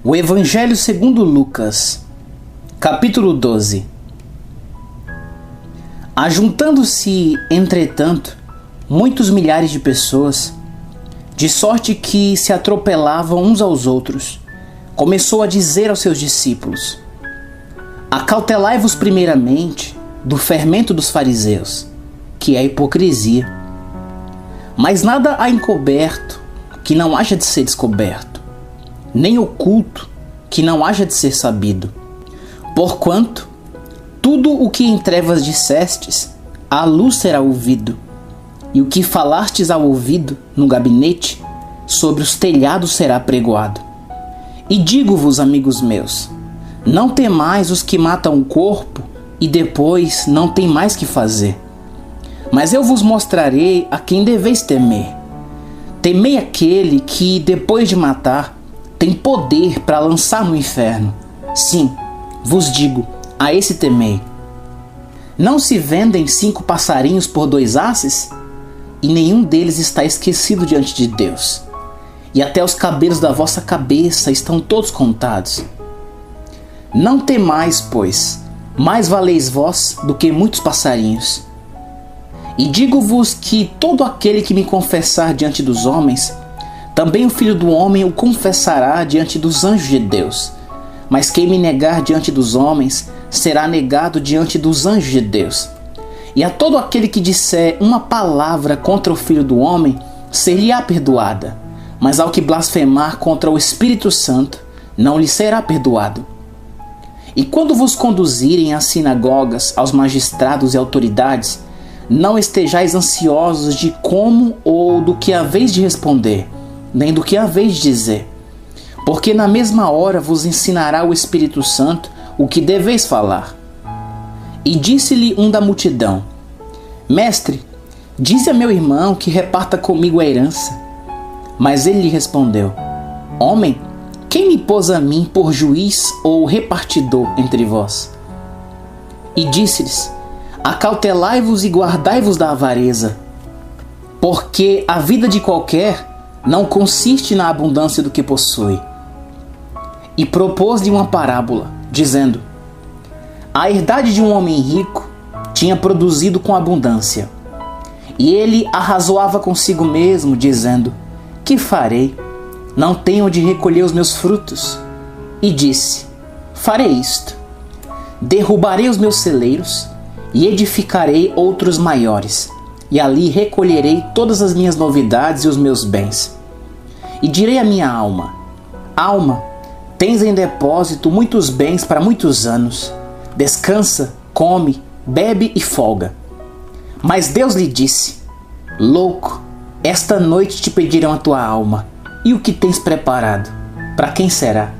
O Evangelho segundo Lucas, capítulo 12. Ajuntando-se, entretanto, muitos milhares de pessoas, de sorte que se atropelavam uns aos outros, começou a dizer aos seus discípulos: Acautelai-vos primeiramente do fermento dos fariseus, que é a hipocrisia. Mas nada há encoberto que não haja de ser descoberto, nem oculto que não haja de ser sabido. Porquanto, tudo o que em trevas dissestes, à luz será ouvido, e o que falastes ao ouvido no gabinete, sobre os telhados será pregoado. E digo-vos, amigos meus, não temais os que matam o corpo e depois não tem mais que fazer. Mas eu vos mostrarei a quem deveis temer. Temei aquele que, depois de matar, tem poder para lançar no inferno. Sim, vos digo, a esse temei. Não se vendem 5 passarinhos por 2 asses? E nenhum deles está esquecido diante de Deus. E até os cabelos da vossa cabeça estão todos contados. Não temais, pois, mais valeis vós do que muitos passarinhos. E digo-vos que todo aquele que me confessar diante dos homens, também o Filho do Homem o confessará diante dos anjos de Deus. Mas quem me negar diante dos homens, será negado diante dos anjos de Deus. E a todo aquele que disser uma palavra contra o Filho do Homem, ser-lhe-á perdoada. Mas ao que blasfemar contra o Espírito Santo, não lhe será perdoado. E quando vos conduzirem às sinagogas, aos magistrados e autoridades, não estejais ansiosos de como ou do que haveis de responder, nem do que haveis de dizer, porque na mesma hora vos ensinará o Espírito Santo o que deveis falar. E disse-lhe um da multidão: Mestre, dize a meu irmão que reparta comigo a herança. Mas ele lhe respondeu: Homem, quem me pôs a mim por juiz ou repartidor entre vós? E disse-lhes: Acautelai-vos e guardai-vos da avareza, porque a vida de qualquer não consiste na abundância do que possui. E propôs-lhe uma parábola, dizendo: A herdade de um homem rico tinha produzido com abundância. E ele arrazoava consigo mesmo, dizendo: Que farei? Não tenho onde recolher os meus frutos. E disse: Farei isto: derrubarei os meus celeiros e edificarei outros maiores, e ali recolherei todas as minhas novidades e os meus bens. E direi à minha alma: Alma, tens em depósito muitos bens para muitos anos. Descansa, come, bebe e folga. Mas Deus lhe disse: Louco, esta noite te pedirão a tua alma, e o que tens preparado, para quem será?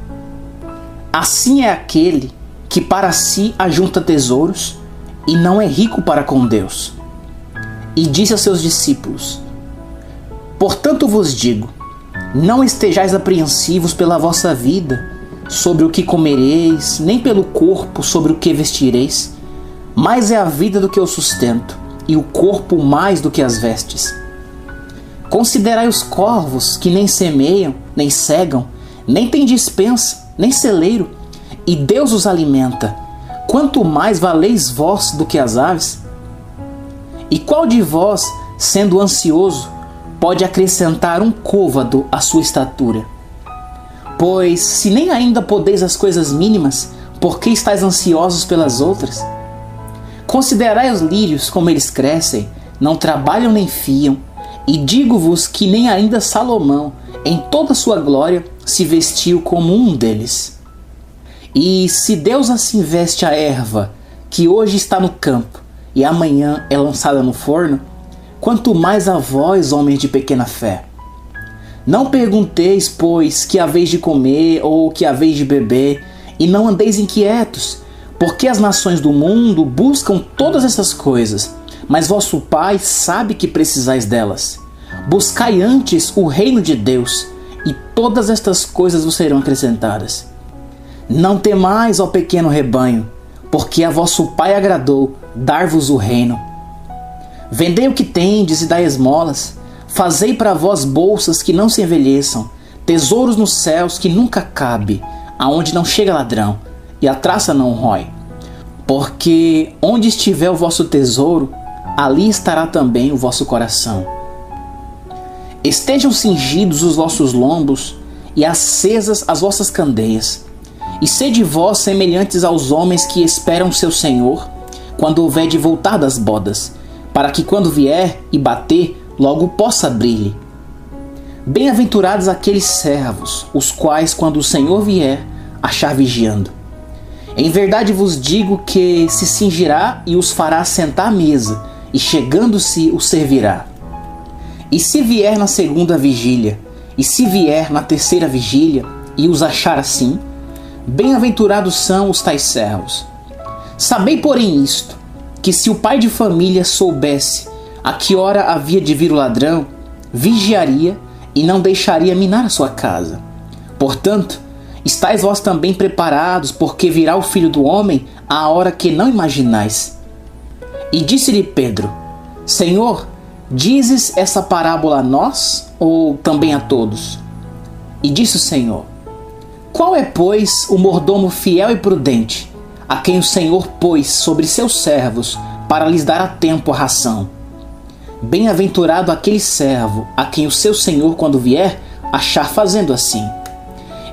Assim é aquele que para si ajunta tesouros e não é rico para com Deus. E disse aos seus discípulos: Portanto vos digo, não estejais apreensivos pela vossa vida, sobre o que comereis, nem pelo corpo, sobre o que vestireis. Mais é a vida do que o sustento, e o corpo mais do que as vestes. Considerai os corvos, que nem semeiam, nem cegam, nem têm despensa, nem celeiro, e Deus os alimenta. Quanto mais valeis vós do que as aves? E qual de vós, sendo ansioso, pode acrescentar um côvado à sua estatura? Pois, se nem ainda podeis as coisas mínimas, por que estáis ansiosos pelas outras? Considerai os lírios como eles crescem, não trabalham nem fiam, e digo-vos que nem ainda Salomão, em toda a sua glória, se vestiu como um deles. E se Deus assim veste a erva, que hoje está no campo, e amanhã é lançada no forno, quanto mais a vós, homens de pequena fé. Não pergunteis, pois, que haveis de comer ou que haveis de beber, e não andeis inquietos, porque as nações do mundo buscam todas essas coisas, mas vosso Pai sabe que precisais delas. Buscai antes o reino de Deus, e todas estas coisas vos serão acrescentadas. Não temais, ó pequeno rebanho, porque a vosso Pai agradou dar-vos o reino. Vendei o que tendes e dai esmolas. Fazei para vós bolsas que não se envelheçam, tesouros nos céus que nunca cabe, aonde não chega ladrão e a traça não rói. Porque onde estiver o vosso tesouro, ali estará também o vosso coração. Estejam cingidos os vossos lombos e acesas as vossas candeias. E sede vós semelhantes aos homens que esperam seu Senhor, quando houver de voltar das bodas, para que quando vier e bater, logo possa abrir-lhe. Bem-aventurados aqueles servos, os quais, quando o Senhor vier, achar vigiando. Em verdade vos digo que se cingirá e os fará sentar à mesa, e chegando-se os servirá. E se vier na segunda vigília, e se vier na terceira vigília, e os achar assim, bem-aventurados são os tais servos. Sabei, porém, isto, que se o pai de família soubesse a que hora havia de vir o ladrão, vigiaria e não deixaria minar a sua casa. Portanto, estais vós também preparados, porque virá o Filho do Homem à hora que não imaginais. E disse-lhe Pedro: Senhor, dizes essa parábola a nós ou também a todos? E disse o Senhor: Qual é, pois, o mordomo fiel e prudente, a quem o Senhor pôs sobre seus servos para lhes dar a tempo a ração? Bem-aventurado aquele servo a quem o seu Senhor, quando vier, achar fazendo assim.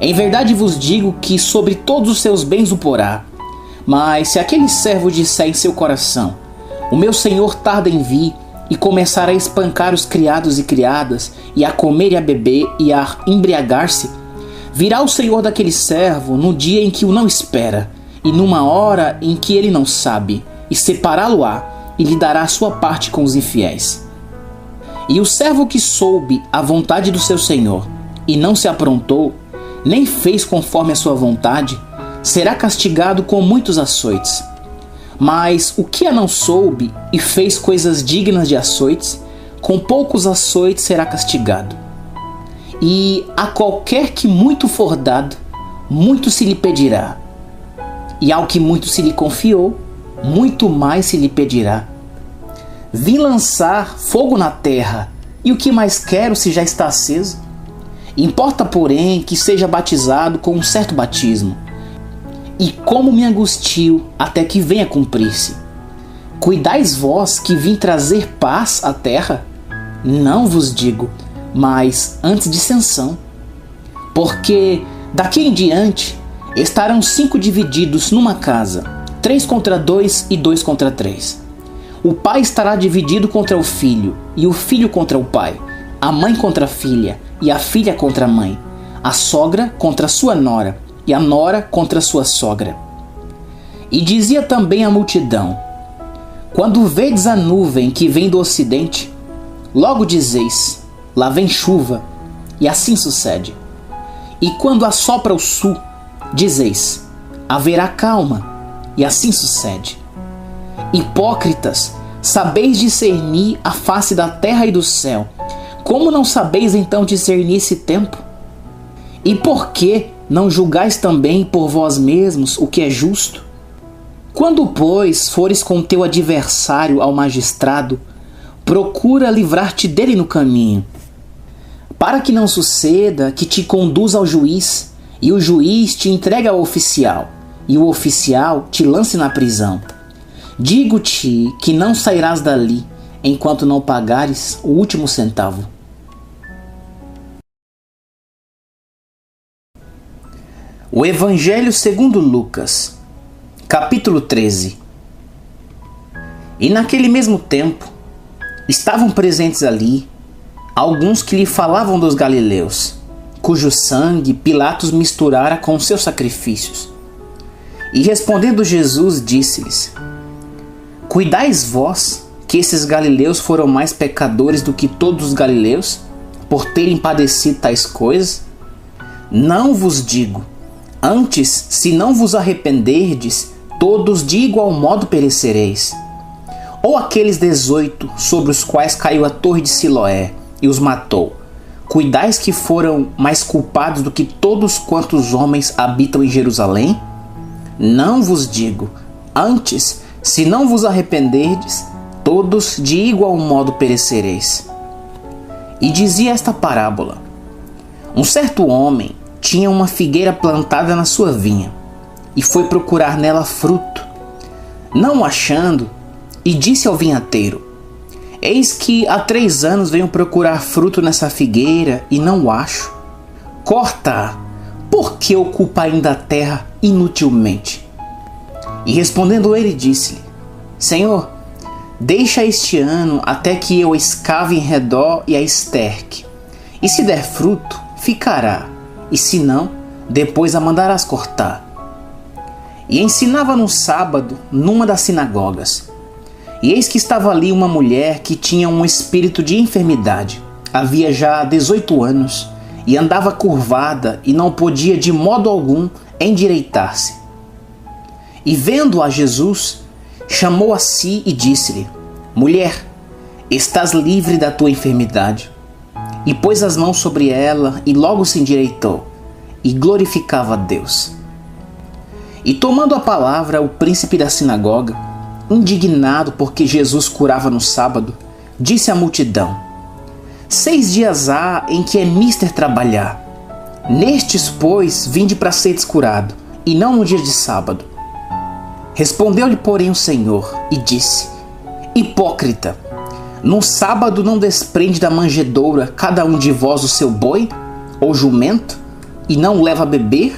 Em verdade vos digo que sobre todos os seus bens o porá. Mas se aquele servo disser em seu coração: O meu Senhor tarda em vir, e começar a espancar os criados e criadas, e a comer e a beber, e a embriagar-se, virá o Senhor daquele servo no dia em que o não espera, e numa hora em que ele não sabe, e separá-lo-á, e lhe dará a sua parte com os infiéis. E o servo que soube a vontade do seu Senhor, e não se aprontou, nem fez conforme a sua vontade, será castigado com muitos açoites. Mas o que a não soube e fez coisas dignas de açoites, com poucos açoites será castigado. E a qualquer que muito for dado, muito se lhe pedirá. E ao que muito se lhe confiou, muito mais se lhe pedirá. Vim lançar fogo na terra, e o que mais quero se já está aceso? Importa, porém, que seja batizado com um certo batismo. E como me angustio até que venha cumprir-se. Cuidais vós que vim trazer paz à terra? Não vos digo, mas antes dissensão. Porque daqui em diante estarão 5 divididos numa casa, 3 contra 2 e 2 contra 3. O pai estará dividido contra o filho, e o filho contra o pai, a mãe contra a filha, e a filha contra a mãe, a sogra contra a sua nora, e a nora contra a sua sogra. E dizia também a multidão: Quando vedes a nuvem que vem do ocidente, logo dizeis: lá vem chuva, e assim sucede. E quando assopra o sul, dizeis: haverá calma, e assim sucede. Hipócritas, sabeis discernir a face da terra e do céu. Como não sabeis então discernir esse tempo? E por que não julgais também por vós mesmos o que é justo? Quando, pois, fores com teu adversário ao magistrado, procura livrar-te dele no caminho, para que não suceda que te conduza ao juiz, e o juiz te entregue ao oficial, e o oficial te lance na prisão. Digo-te que não sairás dali, enquanto não pagares o último centavo. O Evangelho segundo Lucas, capítulo 13. E naquele mesmo tempo, estavam presentes ali alguns que lhe falavam dos galileus, cujo sangue Pilatos misturara com seus sacrifícios. E respondendo Jesus, disse-lhes: Cuidais vós que esses galileus foram mais pecadores do que todos os galileus, por terem padecido tais coisas? Não vos digo. Antes, se não vos arrependerdes, todos de igual modo perecereis. Ou aqueles 18 sobre os quais caiu a torre de Siloé e os matou, cuidais que foram mais culpados do que todos quantos homens habitam em Jerusalém? Não vos digo. Antes, se não vos arrependerdes, todos de igual modo perecereis. E dizia esta parábola: Um certo homem tinha uma figueira plantada na sua vinha e foi procurar nela fruto. Não o achando, e disse ao vinhateiro: eis que há 3 anos venho procurar fruto nessa figueira e não o acho. Corta-a, por que ocupa ainda a terra inutilmente? E respondendo ele, disse-lhe: Senhor, deixa este ano até que eu escave em redor e a esterque. E se der fruto, ficará, e se não, depois a mandarás cortar. E ensinava no sábado numa das sinagogas. E eis que estava ali uma mulher que tinha um espírito de enfermidade. Havia já 18 anos, e andava curvada e não podia de modo algum endireitar-se. E vendo a Jesus, chamou a si e disse-lhe: mulher, estás livre da tua enfermidade. E pôs as mãos sobre ela e logo se endireitou, e glorificava a Deus. E tomando a palavra, o príncipe da sinagoga, indignado porque Jesus curava no sábado, disse à multidão: 6 dias há em que é mister trabalhar. Nestes, pois, vinde para seres curado, e não no dia de sábado. Respondeu-lhe, porém, o Senhor, e disse: hipócrita, no sábado não desprende da manjedoura cada um de vós o seu boi ou jumento, e não o leva a beber?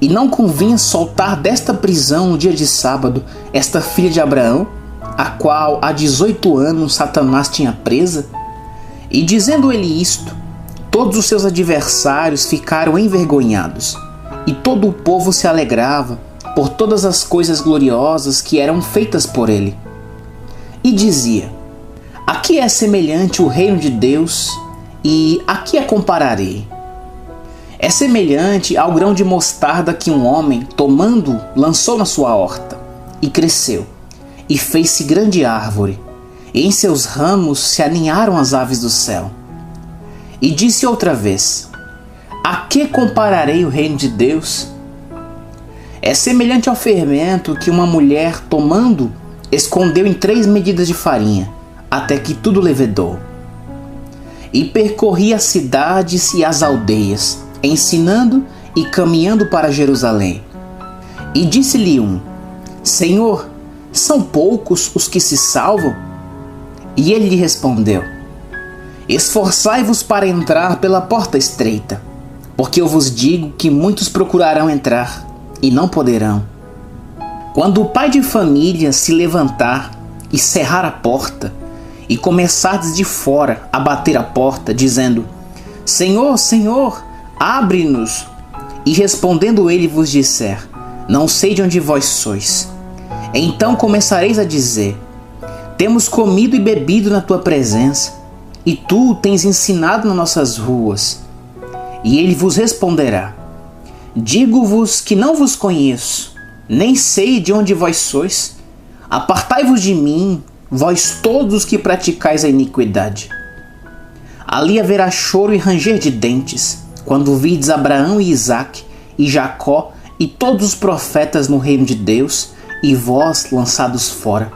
E não convinha soltar desta prisão no dia de sábado esta filha de Abraão, a qual há 18 anos Satanás tinha presa? E dizendo ele isto, todos os seus adversários ficaram envergonhados, e todo o povo se alegrava por todas as coisas gloriosas que eram feitas por ele. E dizia: a que é semelhante o reino de Deus, e a que a compararei? É semelhante ao grão de mostarda que um homem, tomando, lançou na sua horta, e cresceu, e fez-se grande árvore, e em seus ramos se aninharam as aves do céu. E disse outra vez: a que compararei o reino de Deus? É semelhante ao fermento que uma mulher, tomando, escondeu em 3 medidas de farinha, até que tudo levedou. E percorria as cidades e as aldeias, ensinando e caminhando para Jerusalém. E disse-lhe um: Senhor, são poucos os que se salvam? E ele lhe respondeu: esforçai-vos para entrar pela porta estreita, porque eu vos digo que muitos procurarão entrar e não poderão. Quando o pai de família se levantar e cerrar a porta, e começardes de fora a bater a porta, dizendo: Senhor, Senhor, abre-nos, e respondendo ele vos disser: não sei de onde vós sois, então começareis a dizer: temos comido e bebido na tua presença, e tu tens ensinado nas nossas ruas. E ele vos responderá: digo-vos que não vos conheço, nem sei de onde vós sois. Apartai-vos de mim, vós todos os que praticais a iniquidade. Ali haverá choro e ranger de dentes, quando vides Abraão e Isaque, e Jacó, e todos os profetas no reino de Deus, e vós lançados fora.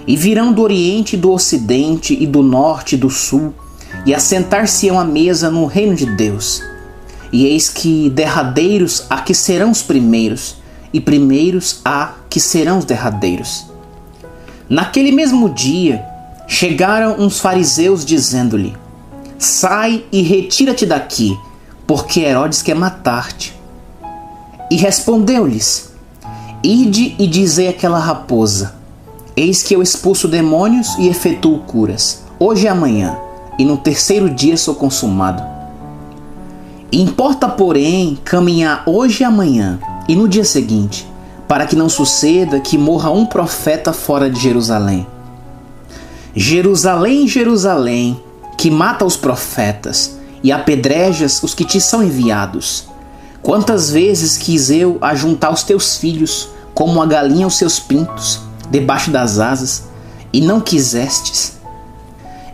E virão do oriente e do ocidente, e do norte e do sul, e assentar-se-ão à mesa no reino de Deus. E eis que derradeiros há que serão os primeiros, e primeiros há que serão os derradeiros. Naquele mesmo dia, chegaram uns fariseus dizendo-lhe: sai e retira-te daqui, porque Herodes quer matar-te. E respondeu-lhes: ide e dizei àquela raposa: eis que eu expulso demônios e efetuo curas, hoje e amanhã, e no 3º dia sou consumado. Importa, porém, caminhar hoje e amanhã, e no dia seguinte, para que não suceda que morra um profeta fora de Jerusalém. Jerusalém, Jerusalém, que mata os profetas e apedrejas os que te são enviados. Quantas vezes quis eu ajuntar os teus filhos, como a galinha os seus pintos, debaixo das asas, e não quisestes.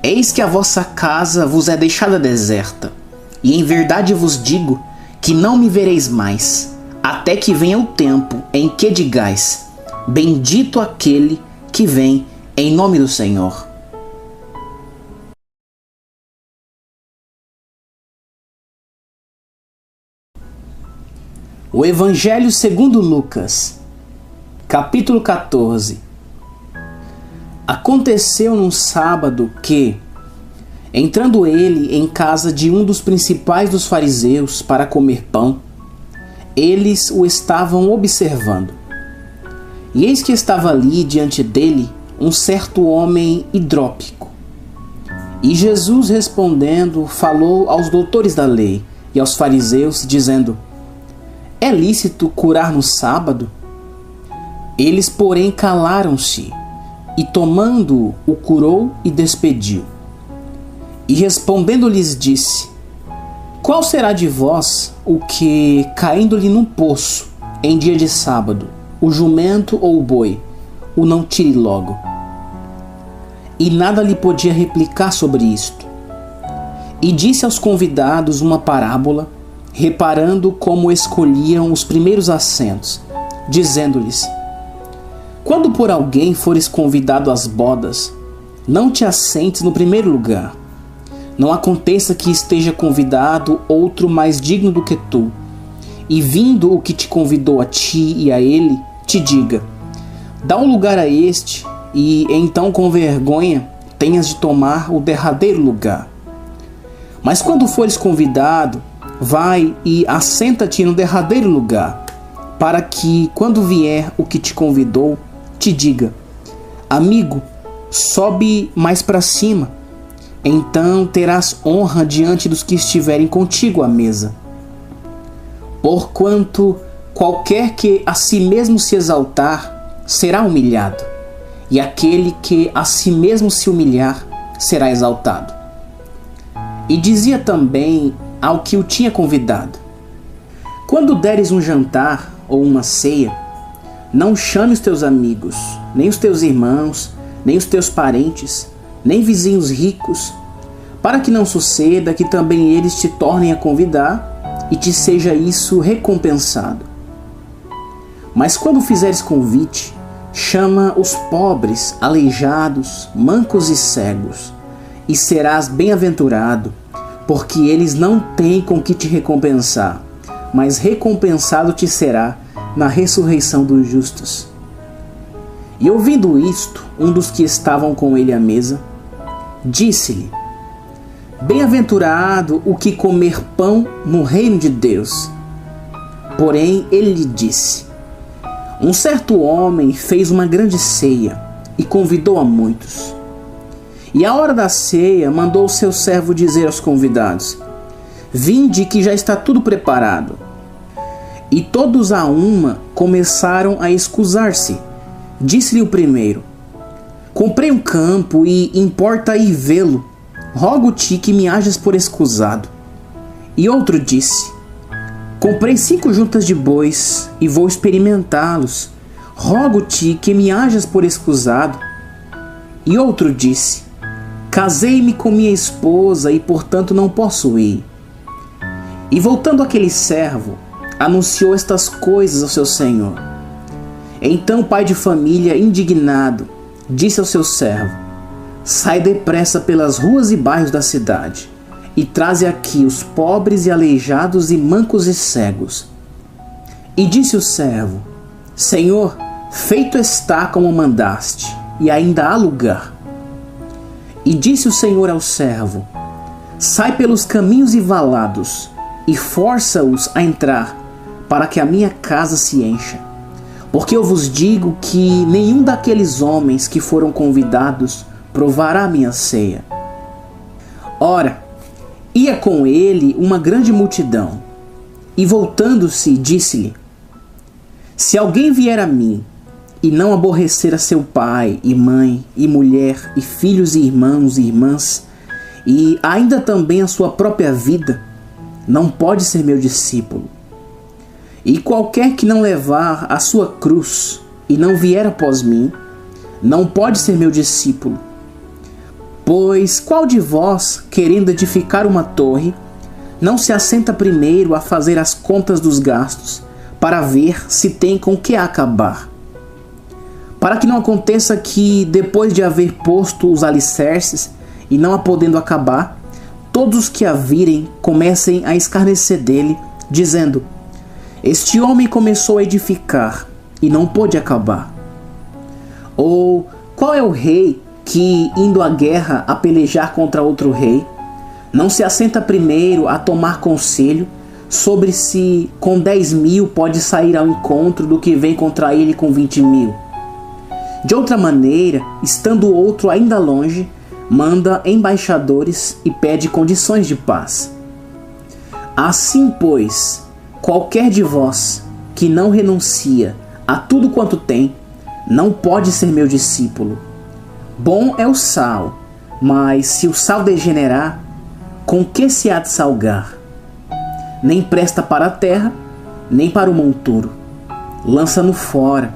Eis que a vossa casa vos é deixada deserta, e em verdade vos digo que não me vereis mais, até que venha o tempo em que digais: bendito aquele que vem em nome do Senhor. O Evangelho segundo Lucas, capítulo 14. Aconteceu num sábado que, entrando ele em casa de um dos principais dos fariseus para comer pão, eles o estavam observando. E eis que estava ali diante dele um certo homem hidrópico. E Jesus, respondendo, falou aos doutores da lei e aos fariseus, dizendo: é lícito curar no sábado? Eles, porém, calaram-se, e tomando-o, o curou e despediu. E respondendo-lhes disse: qual será de vós o que, caindo-lhe num poço, em dia de sábado, o jumento ou o boi, o não tire logo? E nada lhe podia replicar sobre isto. E disse aos convidados uma parábola, reparando como escolhiam os primeiros assentos, dizendo-lhes: quando por alguém fores convidado às bodas, não te assentes no primeiro lugar. Não aconteça que esteja convidado outro mais digno do que tu, e vindo o que te convidou a ti e a ele, te diga: dá um lugar a este, e então com vergonha tenhas de tomar o derradeiro lugar. Mas quando fores convidado, vai e assenta-te no derradeiro lugar, para que, quando vier o que te convidou, te diga: amigo, sobe mais para cima. Então terás honra diante dos que estiverem contigo à mesa. Porquanto qualquer que a si mesmo se exaltar, será humilhado, e aquele que a si mesmo se humilhar, será exaltado. E dizia também ao que o tinha convidado: quando deres um jantar ou uma ceia, não chame os teus amigos, nem os teus irmãos, nem os teus parentes, nem vizinhos ricos, para que não suceda que também eles te tornem a convidar e te seja isso recompensado. Mas quando fizeres convite, chama os pobres, aleijados, mancos e cegos, e serás bem-aventurado, porque eles não têm com que te recompensar, mas recompensado te será na ressurreição dos justos. E ouvindo isto, um dos que estavam com ele à mesa, disse-lhe: bem-aventurado o que comer pão no reino de Deus. Porém ele lhe disse: um certo homem fez uma grande ceia e convidou a muitos. E à hora da ceia mandou o seu servo dizer aos convidados: vinde, que já está tudo preparado. E todos a uma começaram a escusar-se. Disse-lhe o primeiro: comprei um campo e importa ir vê-lo. Rogo-te que me hajas por escusado. E outro disse: comprei 5 juntas de bois e vou experimentá-los. Rogo-te que me hajas por escusado. E outro disse: casei-me com minha esposa e portanto não posso ir. E voltando aquele servo, anunciou estas coisas ao seu senhor. Então o pai de família, indignado, disse ao seu servo: sai depressa pelas ruas e bairros da cidade, e traze aqui os pobres e aleijados e mancos e cegos. E disse o servo: Senhor, feito está como mandaste, e ainda há lugar. E disse o Senhor ao servo: sai pelos caminhos e valados, e força-os a entrar, para que a minha casa se encha. Porque eu vos digo que nenhum daqueles homens que foram convidados provará a minha ceia. Ora, ia com ele uma grande multidão, e voltando-se, disse-lhe: se alguém vier a mim, e não aborrecer a seu pai, e mãe, e mulher, e filhos, e irmãos, e irmãs, e ainda também a sua própria vida, não pode ser meu discípulo. E qualquer que não levar a sua cruz e não vier após mim, não pode ser meu discípulo. Pois qual de vós, querendo edificar uma torre, não se assenta primeiro a fazer as contas dos gastos, para ver se tem com que acabar? Para que não aconteça que, depois de haver posto os alicerces e não a podendo acabar, todos os que a virem comecem a escarnecer dele, dizendo: Este homem começou a edificar e não pôde acabar. Ou qual é o rei que, indo à guerra a pelejar contra outro rei, não se assenta primeiro a tomar conselho sobre se com 10.000 pode sair ao encontro do que vem contra ele com 20.000? De outra maneira, estando o outro ainda longe, manda embaixadores e pede condições de paz. Assim, pois, qualquer de vós que não renuncia a tudo quanto tem, não pode ser meu discípulo. Bom é o sal, mas se o sal degenerar, com que se há de salgar? Nem presta para a terra, nem para o monturo. Lança-no fora.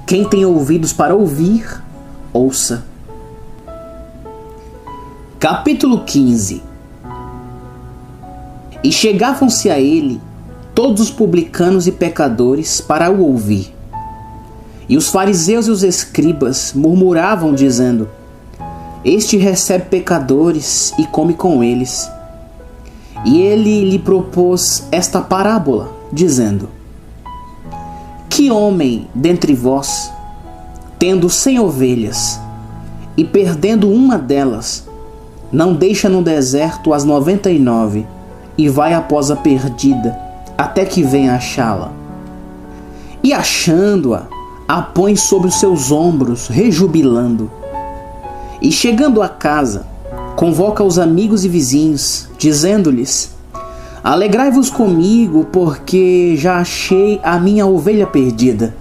Quem tem ouvidos para ouvir, ouça. Capítulo 15. E chegavam-se a ele todos os publicanos e pecadores para o ouvir. E os fariseus e os escribas murmuravam, dizendo: Este recebe pecadores e come com eles. E ele lhe propôs esta parábola, dizendo: Que homem dentre vós, tendo 100 ovelhas, e perdendo uma delas, não deixa no deserto as 99 e vai após a perdida, até que venha achá-la? E achando-a, a põe sobre os seus ombros, rejubilando. E chegando a casa, convoca os amigos e vizinhos, dizendo-lhes: Alegrai-vos comigo, porque já achei a minha ovelha perdida.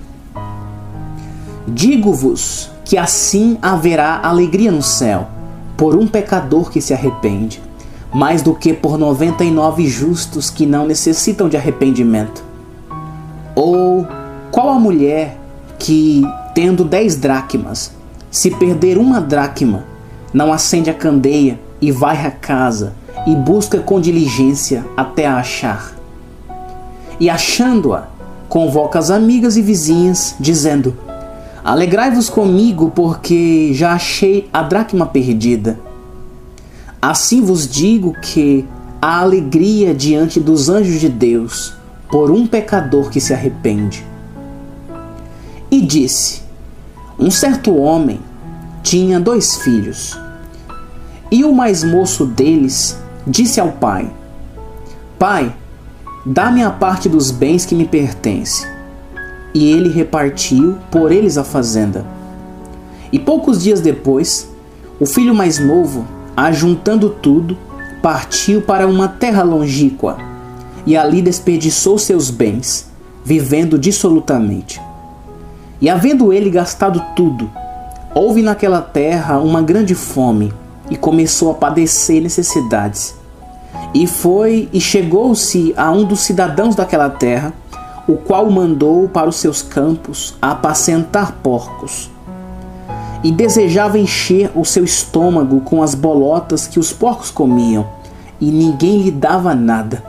Digo-vos que assim haverá alegria no céu, por um pecador que se arrepende, mais do que por 99 justos que não necessitam de arrependimento. Ou qual a mulher que, tendo 10 dracmas, se perder uma dracma, não acende a candeia e vai à casa e busca com diligência até a achar? E achando-a, convoca as amigas e vizinhas, dizendo: Alegrai-vos comigo, porque já achei a dracma perdida. Assim vos digo que há alegria diante dos anjos de Deus por um pecador que se arrepende. E disse: Um certo homem tinha 2 filhos. E o mais moço deles disse ao pai: Pai, dá-me a parte dos bens que me pertence. E ele repartiu por eles a fazenda. E poucos dias depois, o filho mais novo, ajuntando tudo, partiu para uma terra longínqua, e ali desperdiçou seus bens, vivendo dissolutamente. E havendo ele gastado tudo, houve naquela terra uma grande fome, e começou a padecer necessidades. E foi e chegou-se a um dos cidadãos daquela terra, o qual o mandou para os seus campos a apacentar porcos. E desejava encher o seu estômago com as bolotas que os porcos comiam, e ninguém lhe dava nada.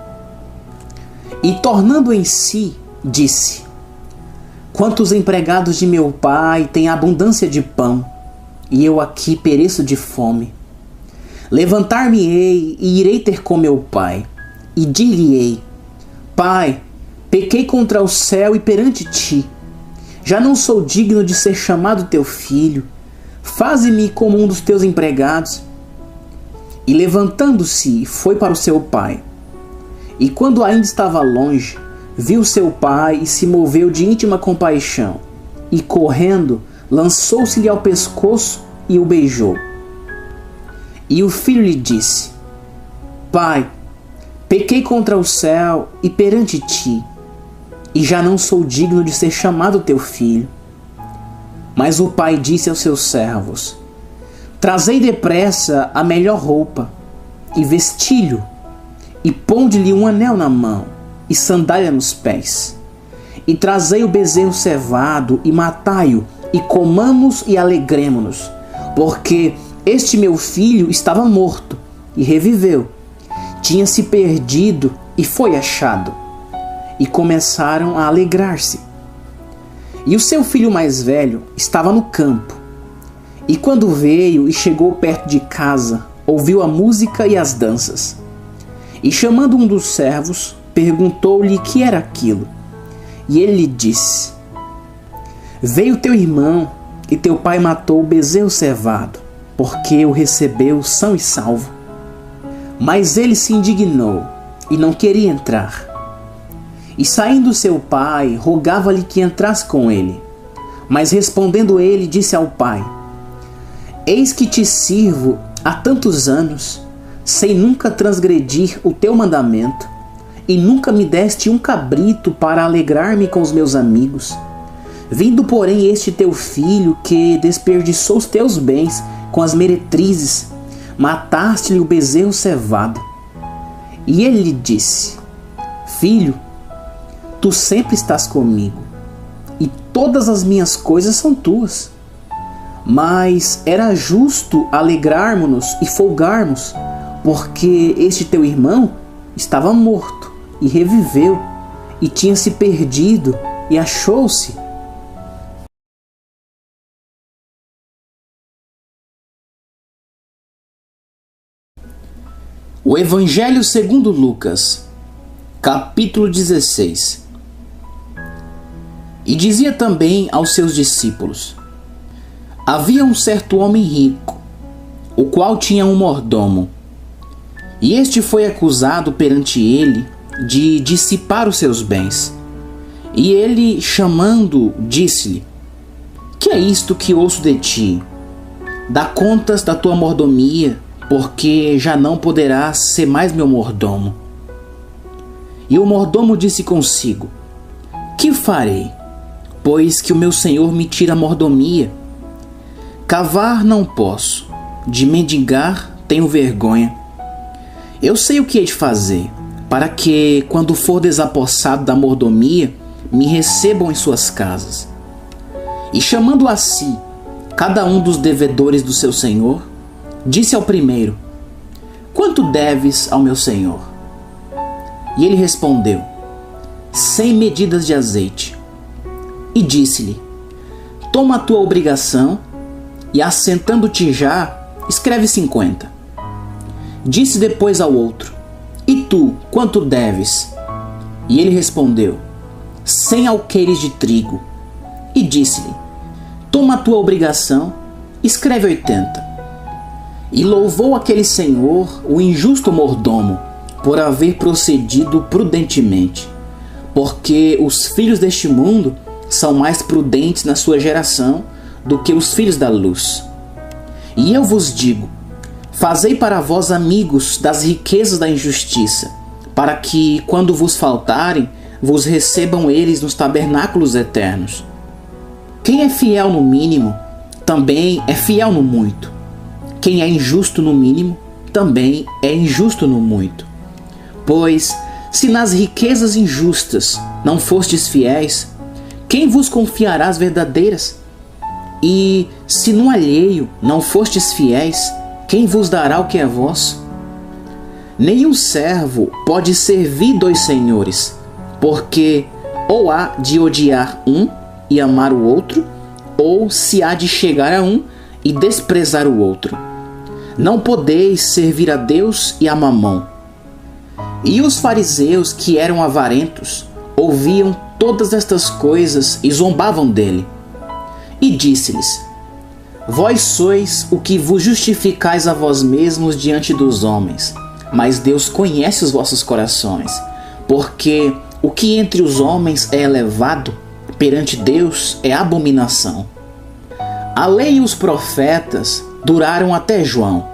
E tornando em si, disse: Quantos empregados de meu pai têm abundância de pão, e eu aqui pereço de fome. Levantar-me-ei e irei ter com meu pai, e dir-lhe-ei: Pai, pequei contra o céu e perante ti. Já não sou digno de ser chamado teu filho. Faze-me como um dos teus empregados. E levantando-se, foi para o seu pai. E quando ainda estava longe, viu seu pai e se moveu de íntima compaixão. E correndo, lançou-se-lhe ao pescoço e o beijou. E o filho lhe disse: Pai, pequei contra o céu e perante ti, e já não sou digno de ser chamado teu filho. Mas o pai disse aos seus servos: Trazei depressa a melhor roupa, e vesti-lhe, e ponde-lhe um anel na mão, e sandália nos pés. E trazei o bezerro cevado, e matai-o, e comamos e alegremo-nos, porque este meu filho estava morto, e reviveu. Tinha-se perdido, e foi achado. E começaram a alegrar-se. E o seu filho mais velho estava no campo. E quando veio e chegou perto de casa, ouviu a música e as danças. E chamando um dos servos, perguntou-lhe que era aquilo. E ele lhe disse: Veio teu irmão, e teu pai matou o bezerro cevado, porque o recebeu são e salvo. Mas ele se indignou, e não queria entrar. E saindo seu pai, rogava-lhe que entrasse com ele. Mas respondendo ele, disse ao pai: Eis que te sirvo há tantos anos, sem nunca transgredir o teu mandamento, e nunca me deste um cabrito para alegrar-me com os meus amigos. Vindo, porém, este teu filho, que desperdiçou os teus bens com as meretrizes, mataste-lhe o bezerro cevado. E ele lhe disse: Filho, tu sempre estás comigo, e todas as minhas coisas são tuas. Mas era justo alegrarmos-nos e folgarmos, porque este teu irmão estava morto e reviveu, e tinha se perdido e achou-se. O Evangelho segundo Lucas, capítulo 16. E dizia também aos seus discípulos: Havia um certo homem rico, o qual tinha um mordomo, e este foi acusado perante ele de dissipar os seus bens. E ele, chamando-o, disse-lhe: Que é isto que ouço de ti? Dá contas da tua mordomia, porque já não poderás ser mais meu mordomo. E o mordomo disse consigo: Que farei, pois que o meu senhor me tira a mordomia? Cavar não posso, de mendigar tenho vergonha. Eu sei o que hei de fazer, para que, quando for desapossado da mordomia, me recebam em suas casas. E chamando a si cada um dos devedores do seu senhor, disse ao primeiro: Quanto deves ao meu senhor? E ele respondeu: 100 medidas de azeite. E disse-lhe: Toma a tua obrigação, e assentando-te já, escreve 50. Disse depois ao outro: E tu, quanto deves? E ele respondeu: 100 alqueires de trigo. E disse-lhe: Toma a tua obrigação, escreve 80. E louvou aquele senhor o injusto mordomo, por haver procedido prudentemente, porque os filhos deste mundo são mais prudentes na sua geração do que os filhos da luz. E eu vos digo: fazei para vós amigos das riquezas da injustiça, para que, quando vos faltarem, vos recebam eles nos tabernáculos eternos. Quem é fiel no mínimo, também é fiel no muito. Quem é injusto no mínimo, também é injusto no muito. Pois, se nas riquezas injustas não fostes fiéis, quem vos confiará as verdadeiras? E, se no alheio não fostes fiéis, quem vos dará o que é vosso? Nenhum servo pode servir 2 senhores, porque ou há de odiar um e amar o outro, ou se há de chegar a um e desprezar o outro. Não podeis servir a Deus e a Mamom. E os fariseus, que eram avarentos, ouviam todas estas coisas e zombavam dele. E disse-lhes: Vós sois o que vos justificais a vós mesmos diante dos homens, mas Deus conhece os vossos corações, porque o que entre os homens é elevado, perante Deus é abominação. A lei e os profetas duraram até João.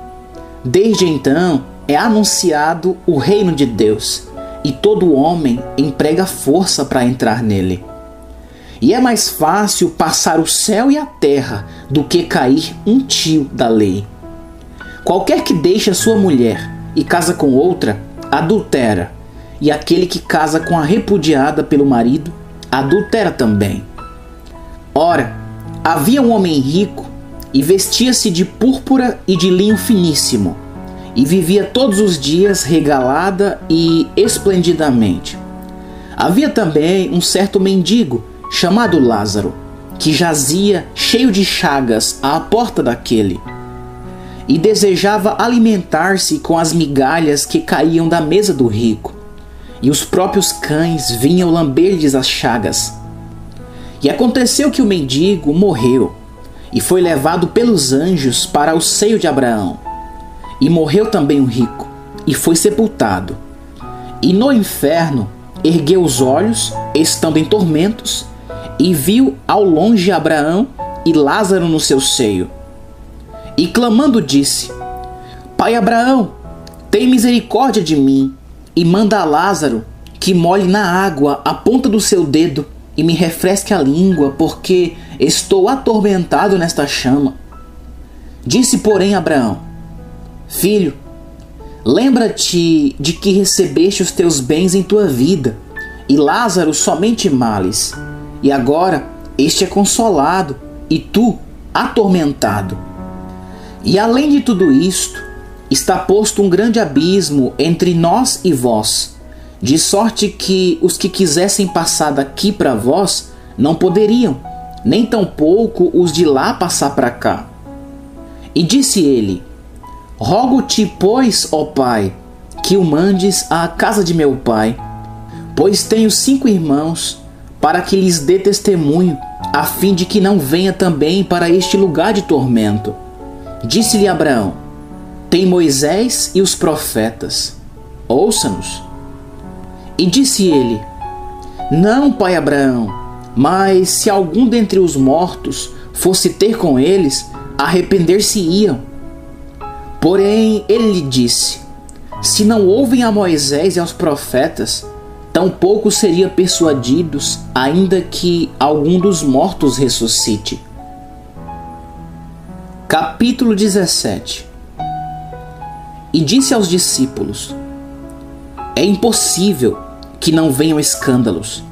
Desde então é anunciado o reino de Deus, e todo homem emprega força para entrar nele. E é mais fácil passar o céu e a terra do que cair um tio da lei. Qualquer que deixe a sua mulher e casa com outra, adultera, e aquele que casa com a repudiada pelo marido, adultera também. Ora, havia um homem rico, e vestia-se de púrpura e de linho finíssimo, e vivia todos os dias regalada e esplendidamente. Havia também um certo mendigo, chamado Lázaro, que jazia cheio de chagas à porta daquele, e desejava alimentar-se com as migalhas que caíam da mesa do rico. e os próprios cães vinham lamber-lhes as chagas. E aconteceu que o mendigo morreu, e foi levado pelos anjos para o seio de Abraão. E morreu também o rico, e foi sepultado. E no inferno ergueu os olhos, estando em tormentos, e viu ao longe Abraão e Lázaro no seu seio. E clamando disse: Pai Abraão, tem misericórdia de mim, e manda a Lázaro que molhe na água a ponta do seu dedo e me refresque a língua, porque estou atormentado nesta chama. Disse, porém, Abraão: Filho, lembra-te de que recebeste os teus bens em tua vida, e Lázaro somente males, e agora este é consolado, e tu atormentado. E além de tudo isto, está posto um grande abismo entre nós e vós, de sorte que os que quisessem passar daqui para vós não poderiam, nem tampouco os de lá passar para cá. E disse ele: Rogo-te, pois, ó Pai, que o mandes à casa de meu pai, pois tenho 5 irmãos, para que lhes dê testemunho, a fim de que não venha também para este lugar de tormento. Disse-lhe Abraão: Tem Moisés e os profetas, ouça-nos. E disse ele: Não, pai Abraão, mas se algum dentre os mortos fosse ter com eles, arrepender-se-iam. Porém ele lhe disse: Se não ouvem a Moisés e aos profetas, tampouco seriam persuadidos, ainda que algum dos mortos ressuscite. Capítulo 17. E disse aos discípulos: É impossível que não venham escândalos,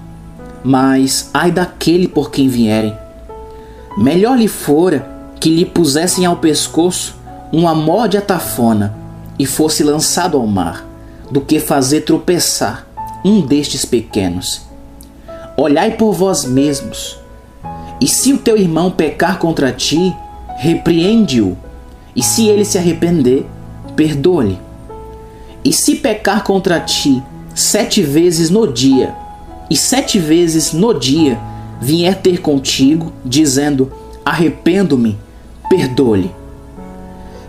mas ai daquele por quem vierem. Melhor lhe fora que lhe pusessem ao pescoço uma mó de atafona e fosse lançado ao mar, do que fazer tropeçar um destes pequenos. Olhai por vós mesmos, e se o teu irmão pecar contra ti, repreende-o, e se ele se arrepender, perdoa-lhe. E se pecar contra ti 7 vezes no dia, e 7 vezes no dia vier ter contigo, dizendo: Arrependo-me, perdoa-lhe.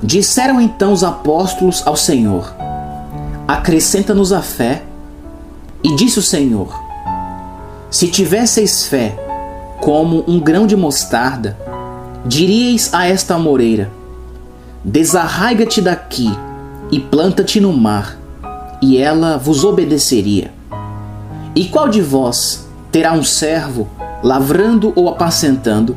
Disseram então os apóstolos ao Senhor: Acrescenta-nos a fé. E disse o Senhor: Se tivesseis fé como um grão de mostarda, diríeis a esta amoreira: Desarraiga-te daqui e planta-te no mar, e ela vos obedeceria. E qual de vós terá um servo, lavrando ou apacentando,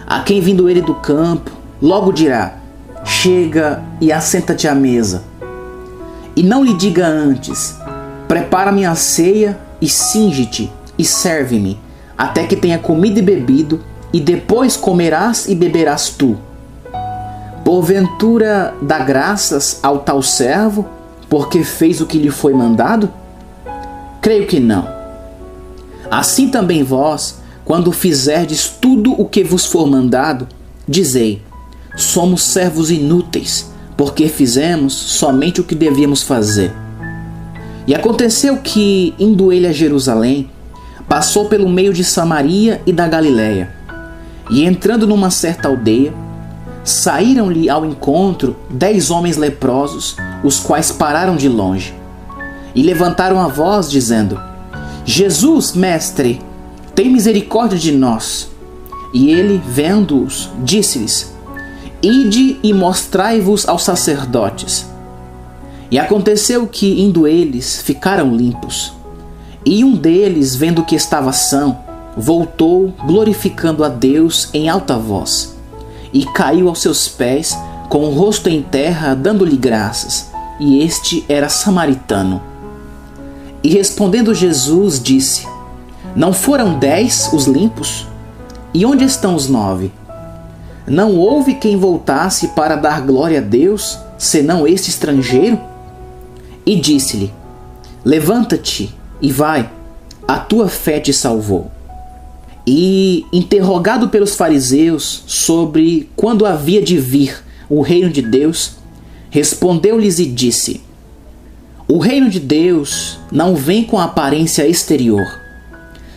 a quem vindo ele do campo, logo dirá: Chega e assenta-te à mesa? E não lhe diga antes: Prepara-me a ceia e cinge-te e serve-me, até que tenha comido e bebido, e depois comerás e beberás tu. Porventura dá graças ao tal servo, porque fez o que lhe foi mandado? Creio que não. Assim também vós, quando fizerdes tudo o que vos for mandado, dizei: Somos servos inúteis, porque fizemos somente o que devíamos fazer. E aconteceu que, indo ele a Jerusalém, passou pelo meio de Samaria e da Galiléia. E entrando numa certa aldeia, saíram-lhe ao encontro 10 homens leprosos, os quais pararam de longe. E levantaram a voz, dizendo: Jesus, mestre, tem misericórdia de nós. E ele, vendo-os, disse-lhes: Ide e mostrai-vos aos sacerdotes. E aconteceu que, indo eles, ficaram limpos. E um deles, vendo que estava são, voltou, glorificando a Deus em alta voz, e caiu aos seus pés, com o rosto em terra, dando-lhe graças. E este era samaritano. E respondendo Jesus, disse: Não foram 10 os limpos? E onde estão os 9? Não houve quem voltasse para dar glória a Deus, senão este estrangeiro? E disse-lhe: Levanta-te e vai, a tua fé te salvou. E, interrogado pelos fariseus sobre quando havia de vir o reino de Deus, respondeu-lhes e disse: O reino de Deus não vem com aparência exterior.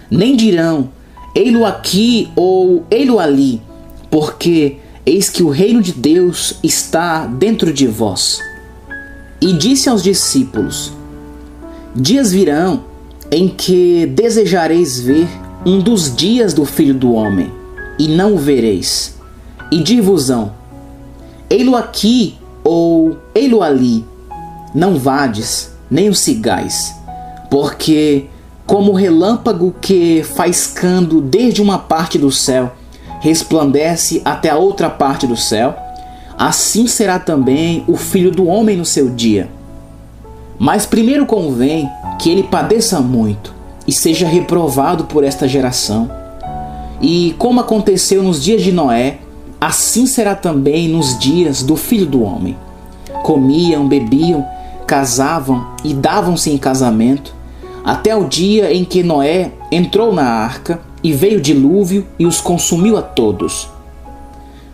Nem dirão, ei-lo aqui ou ei-lo ali, porque eis que o reino de Deus está dentro de vós. E disse aos discípulos: dias virão em que desejareis ver um dos dias do Filho do Homem, e não o vereis. E dir-vos-ão, ei-lo aqui ou ei-lo ali. Não vades, nem o sigais, porque como o relâmpago que, faiscando desde uma parte do céu, resplandece até a outra parte do céu, assim será também o Filho do Homem no seu dia. Mas primeiro convém que ele padeça muito e seja reprovado por esta geração. E como aconteceu nos dias de Noé, assim será também nos dias do Filho do Homem. Comiam, bebiam, casavam e davam-se em casamento, até o dia em que Noé entrou na arca e veio o dilúvio e os consumiu a todos.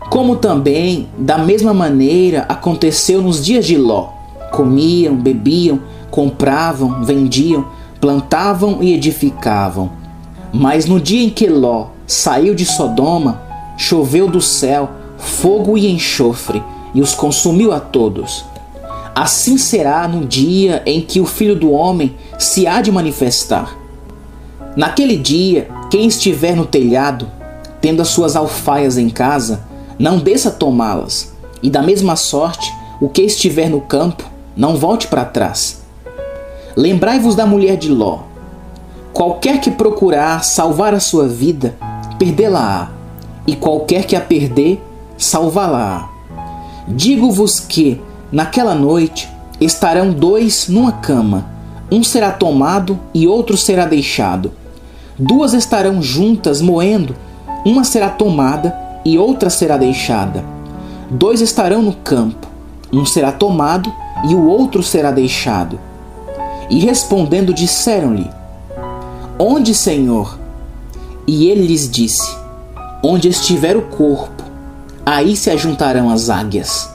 Como também, da mesma maneira, aconteceu nos dias de Ló. Comiam, bebiam, compravam, vendiam, plantavam e edificavam. Mas no dia em que Ló saiu de Sodoma, choveu do céu fogo e enxofre, e os consumiu a todos. Assim será no dia em que o Filho do Homem se há de manifestar. Naquele dia, quem estiver no telhado, tendo as suas alfaias em casa, não desça tomá-las, e da mesma sorte, o que estiver no campo, não volte para trás. Lembrai-vos da mulher de Ló. Qualquer que procurar salvar a sua vida, perdê-la-á, e qualquer que a perder, salvá-la-á. Digo-vos que, naquela noite, estarão dois numa cama, um será tomado e outro será deixado. Duas estarão juntas moendo, uma será tomada e outra será deixada. Dois estarão no campo, um será tomado e o outro será deixado. E respondendo disseram-lhe: onde, Senhor? E ele lhes disse: onde estiver o corpo, aí se ajuntarão as águias.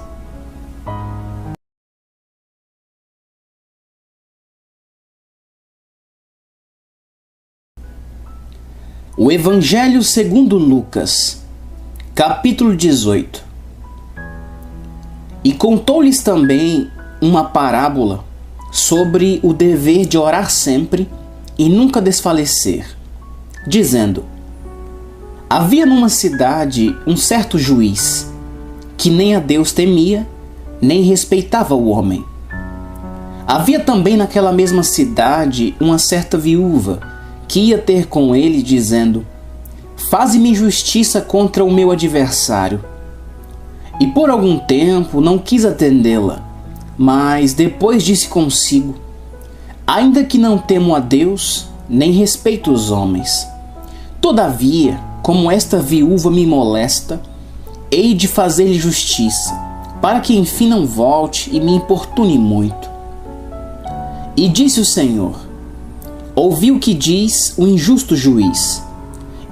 O Evangelho segundo Lucas, capítulo 18. E contou-lhes também uma parábola sobre o dever de orar sempre e nunca desfalecer, dizendo: havia numa cidade um certo juiz, que nem a Deus temia, nem respeitava o homem. Havia também naquela mesma cidade uma certa viúva, que ia ter com ele, dizendo: faze-me justiça contra o meu adversário. E por algum tempo não quis atendê-la, mas depois disse consigo: ainda que não temo a Deus, nem respeito os homens, todavia, como esta viúva me molesta, hei de fazer-lhe justiça, para que enfim não volte e me importune muito. E disse o Senhor: ouvi o que diz o injusto juiz.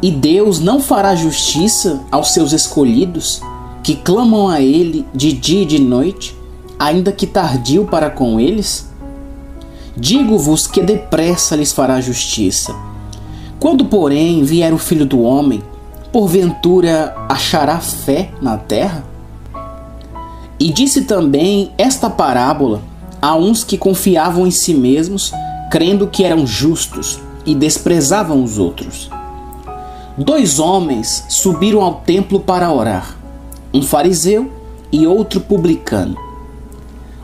E Deus não fará justiça aos seus escolhidos, que clamam a Ele de dia e de noite, ainda que tardio para com eles? Digo-vos que depressa lhes fará justiça. Quando, porém, vier o Filho do Homem, porventura achará fé na terra? E disse também esta parábola a uns que confiavam em si mesmos, crendo que eram justos, e desprezavam os outros. Dois homens subiram ao templo para orar, um fariseu e outro publicano.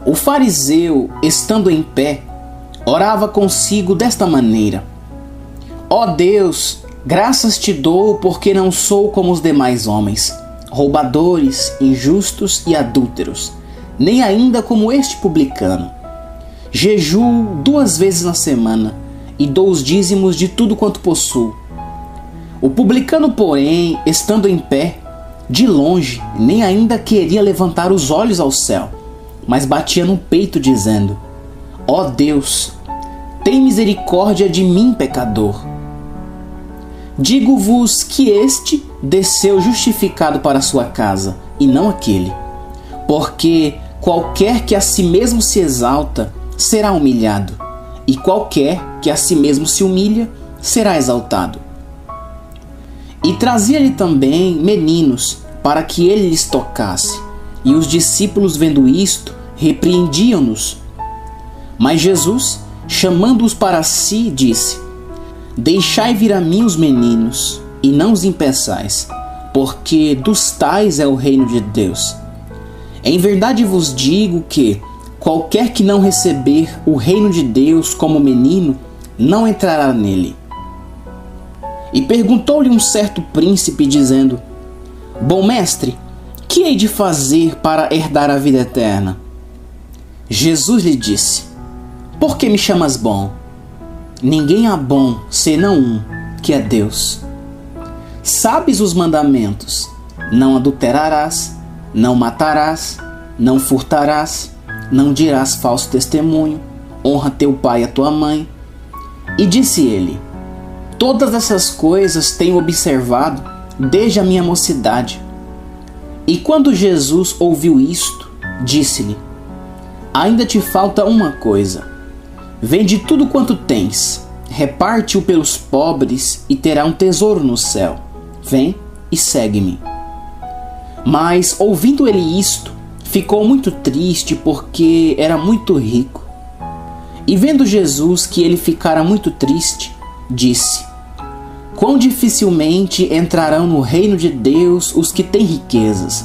O fariseu, estando em pé, orava consigo desta maneira: ó Deus, graças te dou porque não sou como os demais homens, roubadores, injustos e adúlteros, nem ainda como este publicano. Jejuo 2 vezes na semana e dou os dízimos de tudo quanto possuo. O publicano, porém, estando em pé, de longe, nem ainda queria levantar os olhos ao céu, mas batia no peito, dizendo: ó Deus, tem misericórdia de mim, pecador. Digo-vos que este desceu justificado para sua casa, e não aquele. Porque qualquer que a si mesmo se exalta, será humilhado, e qualquer que a si mesmo se humilha será exaltado. E trazia-lhe também meninos, para que ele lhes tocasse. E os discípulos, vendo isto, repreendiam-nos. Mas Jesus, chamando-os para si, disse: Deixai vir a mim os meninos, e não os impeçais, porque dos tais é o reino de Deus. Em verdade vos digo que qualquer que não receber o reino de Deus como menino, não entrará nele. E perguntou-lhe um certo príncipe, dizendo: Bom mestre, que hei de fazer para herdar a vida eterna? Jesus lhe disse: Por que me chamas bom? Ninguém há bom, senão um, que é Deus. Sabes os mandamentos: não adulterarás, não matarás, não furtarás, não dirás falso testemunho, honra teu pai e a tua mãe. E disse ele: Todas essas coisas tenho observado desde a minha mocidade. E quando Jesus ouviu isto, disse-lhe: Ainda te falta uma coisa. Vende tudo quanto tens, reparte-o pelos pobres e terá um tesouro no céu. Vem e segue-me. Mas, ouvindo ele isto, ficou muito triste porque era muito rico. E vendo Jesus que ele ficara muito triste, disse: Quão dificilmente entrarão no reino de Deus os que têm riquezas,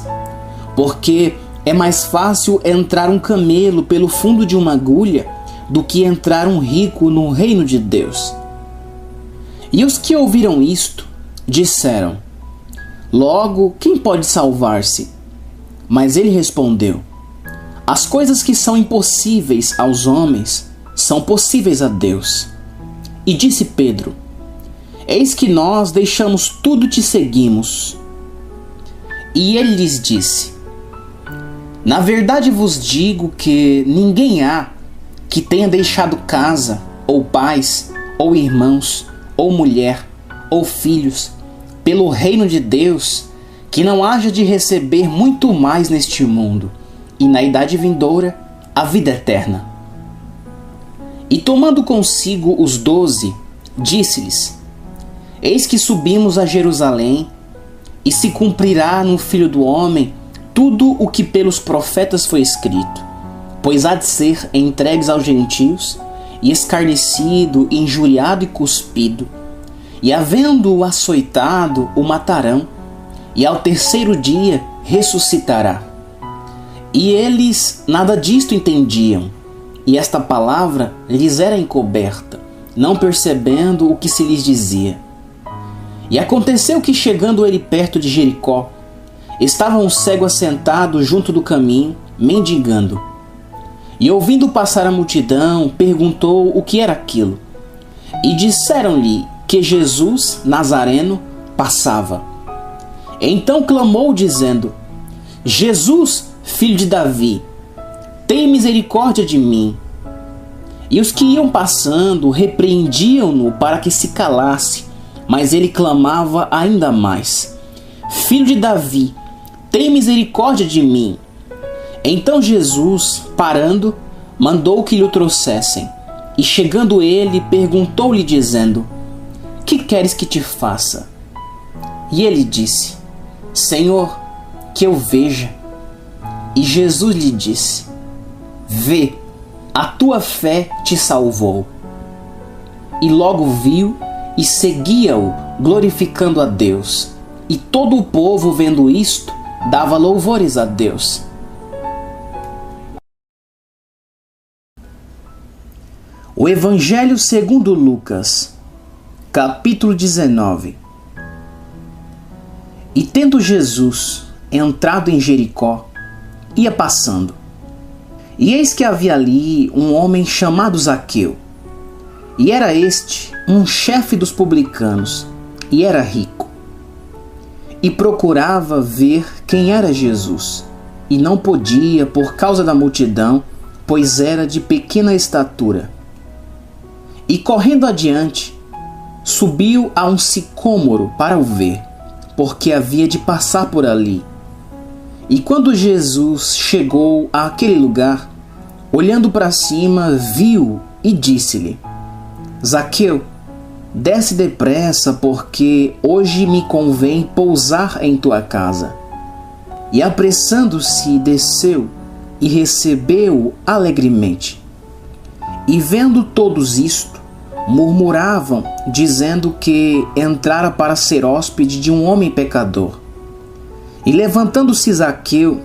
porque é mais fácil entrar um camelo pelo fundo de uma agulha do que entrar um rico no reino de Deus. E os que ouviram isto disseram: Logo, quem pode salvar-se? Mas ele respondeu: As coisas que são impossíveis aos homens são possíveis a Deus. E disse Pedro: Eis que nós deixamos tudo e te seguimos. E ele lhes disse: Na verdade vos digo que ninguém há que tenha deixado casa, ou pais, ou irmãos, ou mulher, ou filhos, pelo reino de Deus, que não haja de receber muito mais neste mundo, e na idade vindoura, a vida eterna. E tomando consigo os 12, disse-lhes: Eis que subimos a Jerusalém, e se cumprirá no Filho do Homem tudo o que pelos profetas foi escrito, pois há de ser entregues aos gentios, e escarnecido, injuriado e cuspido, e havendo-o açoitado, o matarão, e ao terceiro dia ressuscitará. E eles nada disto entendiam, e esta palavra lhes era encoberta, não percebendo o que se lhes dizia. E aconteceu que, chegando ele perto de Jericó, estava um cego assentado junto do caminho, mendigando. E ouvindo passar a multidão, perguntou o que era aquilo. E disseram-lhe que Jesus, Nazareno, passava. Então clamou, dizendo: Jesus, filho de Davi, tem misericórdia de mim. E os que iam passando repreendiam-no para que se calasse, mas ele clamava ainda mais: Filho de Davi, tem misericórdia de mim. Então Jesus, parando, mandou que lhe o trouxessem. E chegando ele, perguntou-lhe, dizendo: Que queres que te faça? E ele disse: Senhor, que eu veja. E Jesus lhe disse: Vê, a tua fé te salvou. E logo viu e seguia-o, glorificando a Deus. E todo o povo, vendo isto, dava louvores a Deus. O Evangelho segundo Lucas, capítulo 19. E tendo Jesus entrado em Jericó, ia passando. E eis que havia ali um homem chamado Zaqueu. E era este um chefe dos publicanos, e era rico. E procurava ver quem era Jesus, e não podia por causa da multidão, pois era de pequena estatura. E correndo adiante, subiu a um sicômoro para o ver, porque havia de passar por ali. E quando Jesus chegou àquele lugar, olhando para cima, viu e disse-lhe: Zaqueu, desce depressa, porque hoje me convém pousar em tua casa. E apressando-se, desceu e recebeu-o alegremente. E vendo todos isto, murmuravam, dizendo que entrara para ser hóspede de um homem pecador. E levantando-se Zaqueu,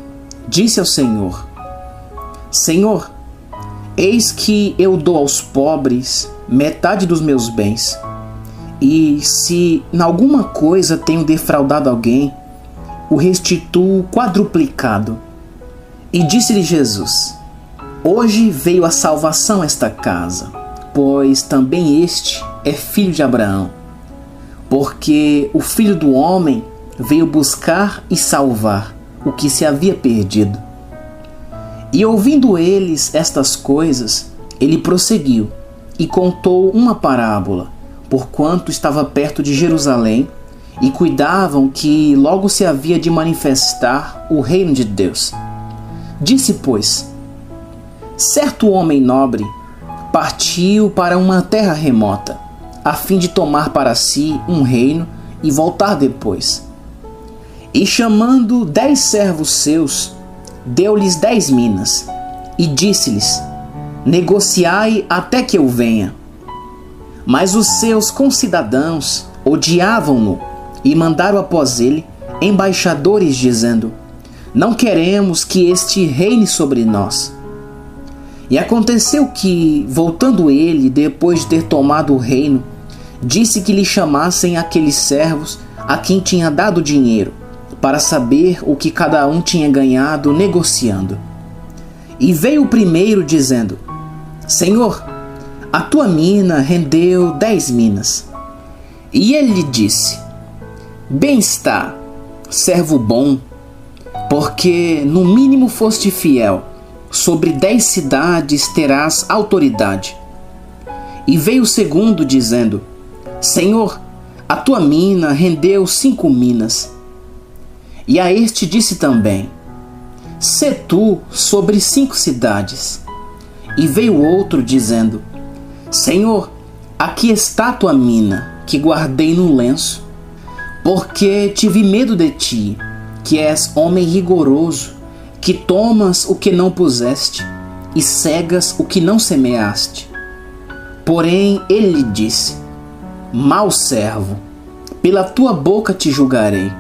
disse ao Senhor: Senhor, eis que eu dou aos pobres metade dos meus bens, e se em alguma coisa tenho defraudado alguém, o restituo quadruplicado. E disse-lhe Jesus: Hoje veio a salvação a esta casa, pois também este é filho de Abraão, porque o Filho do Homem veio buscar e salvar o que se havia perdido. E ouvindo eles estas coisas, ele prosseguiu e contou uma parábola, porquanto estava perto de Jerusalém, e cuidavam que logo se havia de manifestar o reino de Deus. Disse, pois: certo homem nobre partiu para uma terra remota, a fim de tomar para si um reino e voltar depois. E chamando 10 servos seus, deu-lhes 10 minas, e disse-lhes: negociai até que eu venha. Mas os seus concidadãos odiavam-no e mandaram após ele embaixadores, dizendo: não queremos que este reine sobre nós. E aconteceu que, voltando ele, depois de ter tomado o reino, disse que lhe chamassem aqueles servos a quem tinha dado dinheiro, para saber o que cada um tinha ganhado negociando. E veio o primeiro, dizendo: Senhor, a tua mina rendeu 10 minas. E ele lhe disse: bem está, servo bom, porque no mínimo foste fiel, sobre 10 cidades terás autoridade. E veio o segundo, dizendo: Senhor, a tua mina rendeu 5 minas. E a este disse também: sê tu sobre 5 cidades. E veio outro, dizendo: Senhor, aqui está a tua mina, que guardei no lenço, porque tive medo de ti, que és homem rigoroso, que tomas o que não puseste e cegas o que não semeaste. Porém ele lhe disse: mau servo, pela tua boca te julgarei.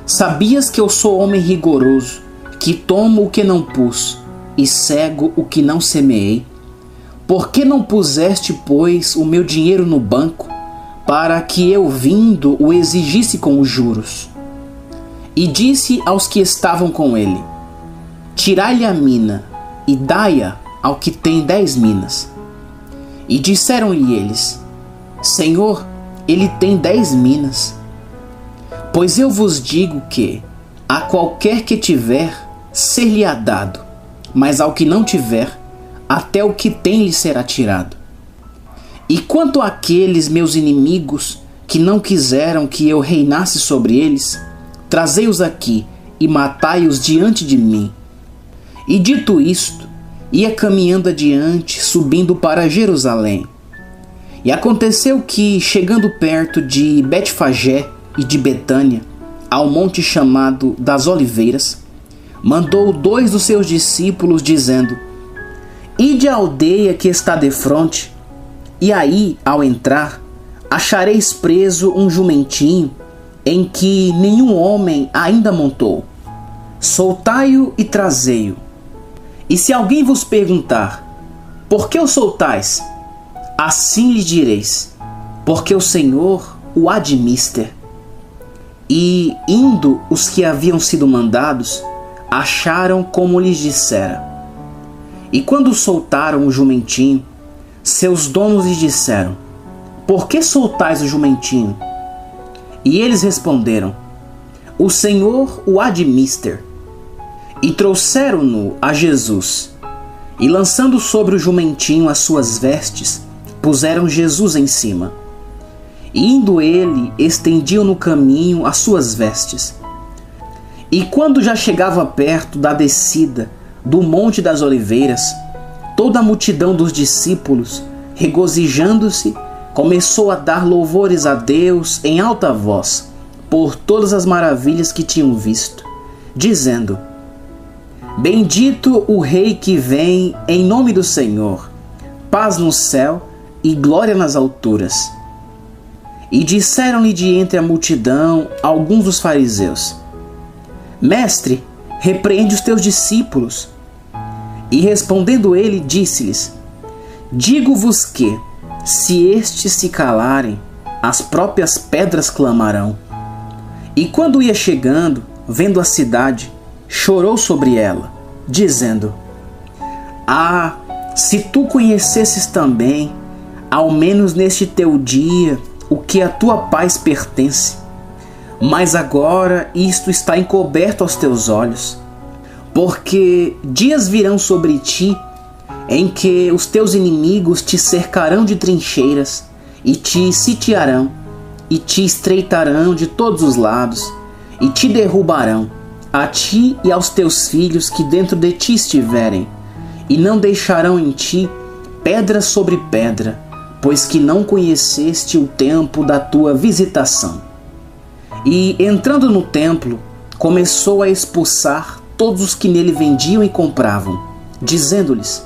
Sabias que eu sou homem rigoroso, que tomo o que não pus e cego o que não semeei? Por que não puseste, pois, o meu dinheiro no banco, para que eu, vindo, o exigisse com os juros? E disse aos que estavam com ele: tirai-lhe a mina e dai-a ao que tem 10 minas. E disseram-lhe eles: Senhor, ele tem 10 minas. Pois eu vos digo que, a qualquer que tiver, ser-lhe-á dado, mas ao que não tiver, até o que tem lhe será tirado. E quanto àqueles meus inimigos, que não quiseram que eu reinasse sobre eles, trazei-os aqui e matai-os diante de mim. E dito isto, ia caminhando adiante, subindo para Jerusalém. E aconteceu que, chegando perto de Betfagé e de Betânia, ao monte chamado das Oliveiras, mandou 2 dos seus discípulos, dizendo: ide à aldeia que está defronte, e aí, ao entrar, achareis preso um jumentinho, em que nenhum homem ainda montou. Soltai-o e trazei-o. E se alguém vos perguntar: por que o soltais? Assim lhe direis: porque o Senhor o há de mister. E, indo os que haviam sido mandados, acharam como lhes dissera. E quando soltaram o jumentinho, seus donos lhes disseram: por que soltais o jumentinho? E eles responderam: o Senhor o há de mister. E trouxeram-no a Jesus, e lançando sobre o jumentinho as suas vestes, puseram Jesus em cima. E indo ele, estendiam no caminho as suas vestes. E quando já chegava perto da descida do Monte das Oliveiras, toda a multidão dos discípulos, regozijando-se, começou a dar louvores a Deus em alta voz por todas as maravilhas que tinham visto, dizendo: Bendito o Rei que vem em nome do Senhor, paz no céu e glória nas alturas. E disseram-lhe de entre a multidão alguns dos fariseus: Mestre, repreende os teus discípulos. E respondendo ele, disse-lhes: Digo-vos que, se estes se calarem, as próprias pedras clamarão. E quando ia chegando, vendo a cidade, chorou sobre ela, dizendo: Ah, se tu conhecesses também, ao menos neste teu dia, o que a tua paz pertence. Mas agora isto está encoberto aos teus olhos. Porque dias virão sobre ti, em que os teus inimigos te cercarão de trincheiras, e te sitiarão, e te estreitarão de todos os lados, e te derrubarão, a ti e aos teus filhos que dentro de ti estiverem, e não deixarão em ti pedra sobre pedra, pois que não conheceste o tempo da tua visitação. E entrando no templo, começou a expulsar todos os que nele vendiam e compravam, dizendo-lhes: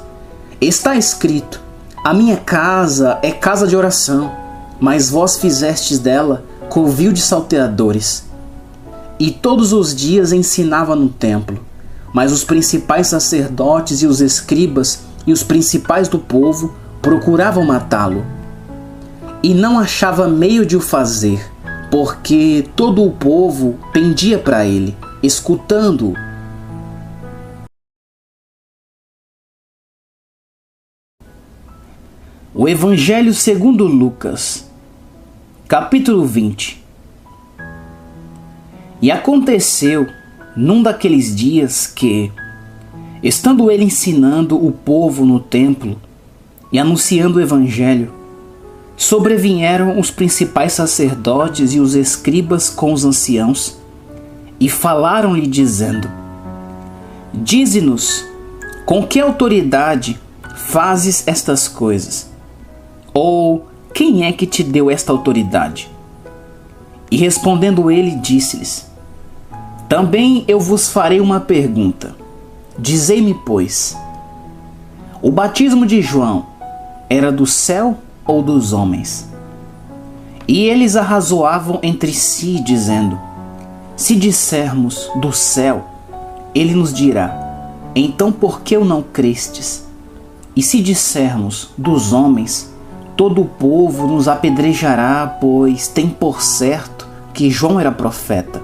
Está escrito, a minha casa é casa de oração, mas vós fizestes dela covil de salteadores. E todos os dias ensinava no templo, mas os principais sacerdotes e os escribas e os principais do povo procuravam matá-lo. E não achava meio de o fazer, porque todo o povo pendia para ele, escutando-o. O Evangelho segundo Lucas, capítulo 20. E aconteceu, num daqueles dias que, estando ele ensinando o povo no templo e anunciando o Evangelho, sobrevieram os principais sacerdotes e os escribas com os anciãos e falaram-lhe dizendo: Dize-nos, com que autoridade fazes estas coisas? Ou quem é que te deu esta autoridade? E respondendo ele, disse-lhes: Também eu vos farei uma pergunta. Dizei-me, pois, o batismo de João era do céu ou dos homens? E eles arrazoavam entre si, dizendo: Se dissermos do céu, ele nos dirá: Então por que o não crestes? E se dissermos dos homens, todo o povo nos apedrejará, pois tem por certo que João era profeta.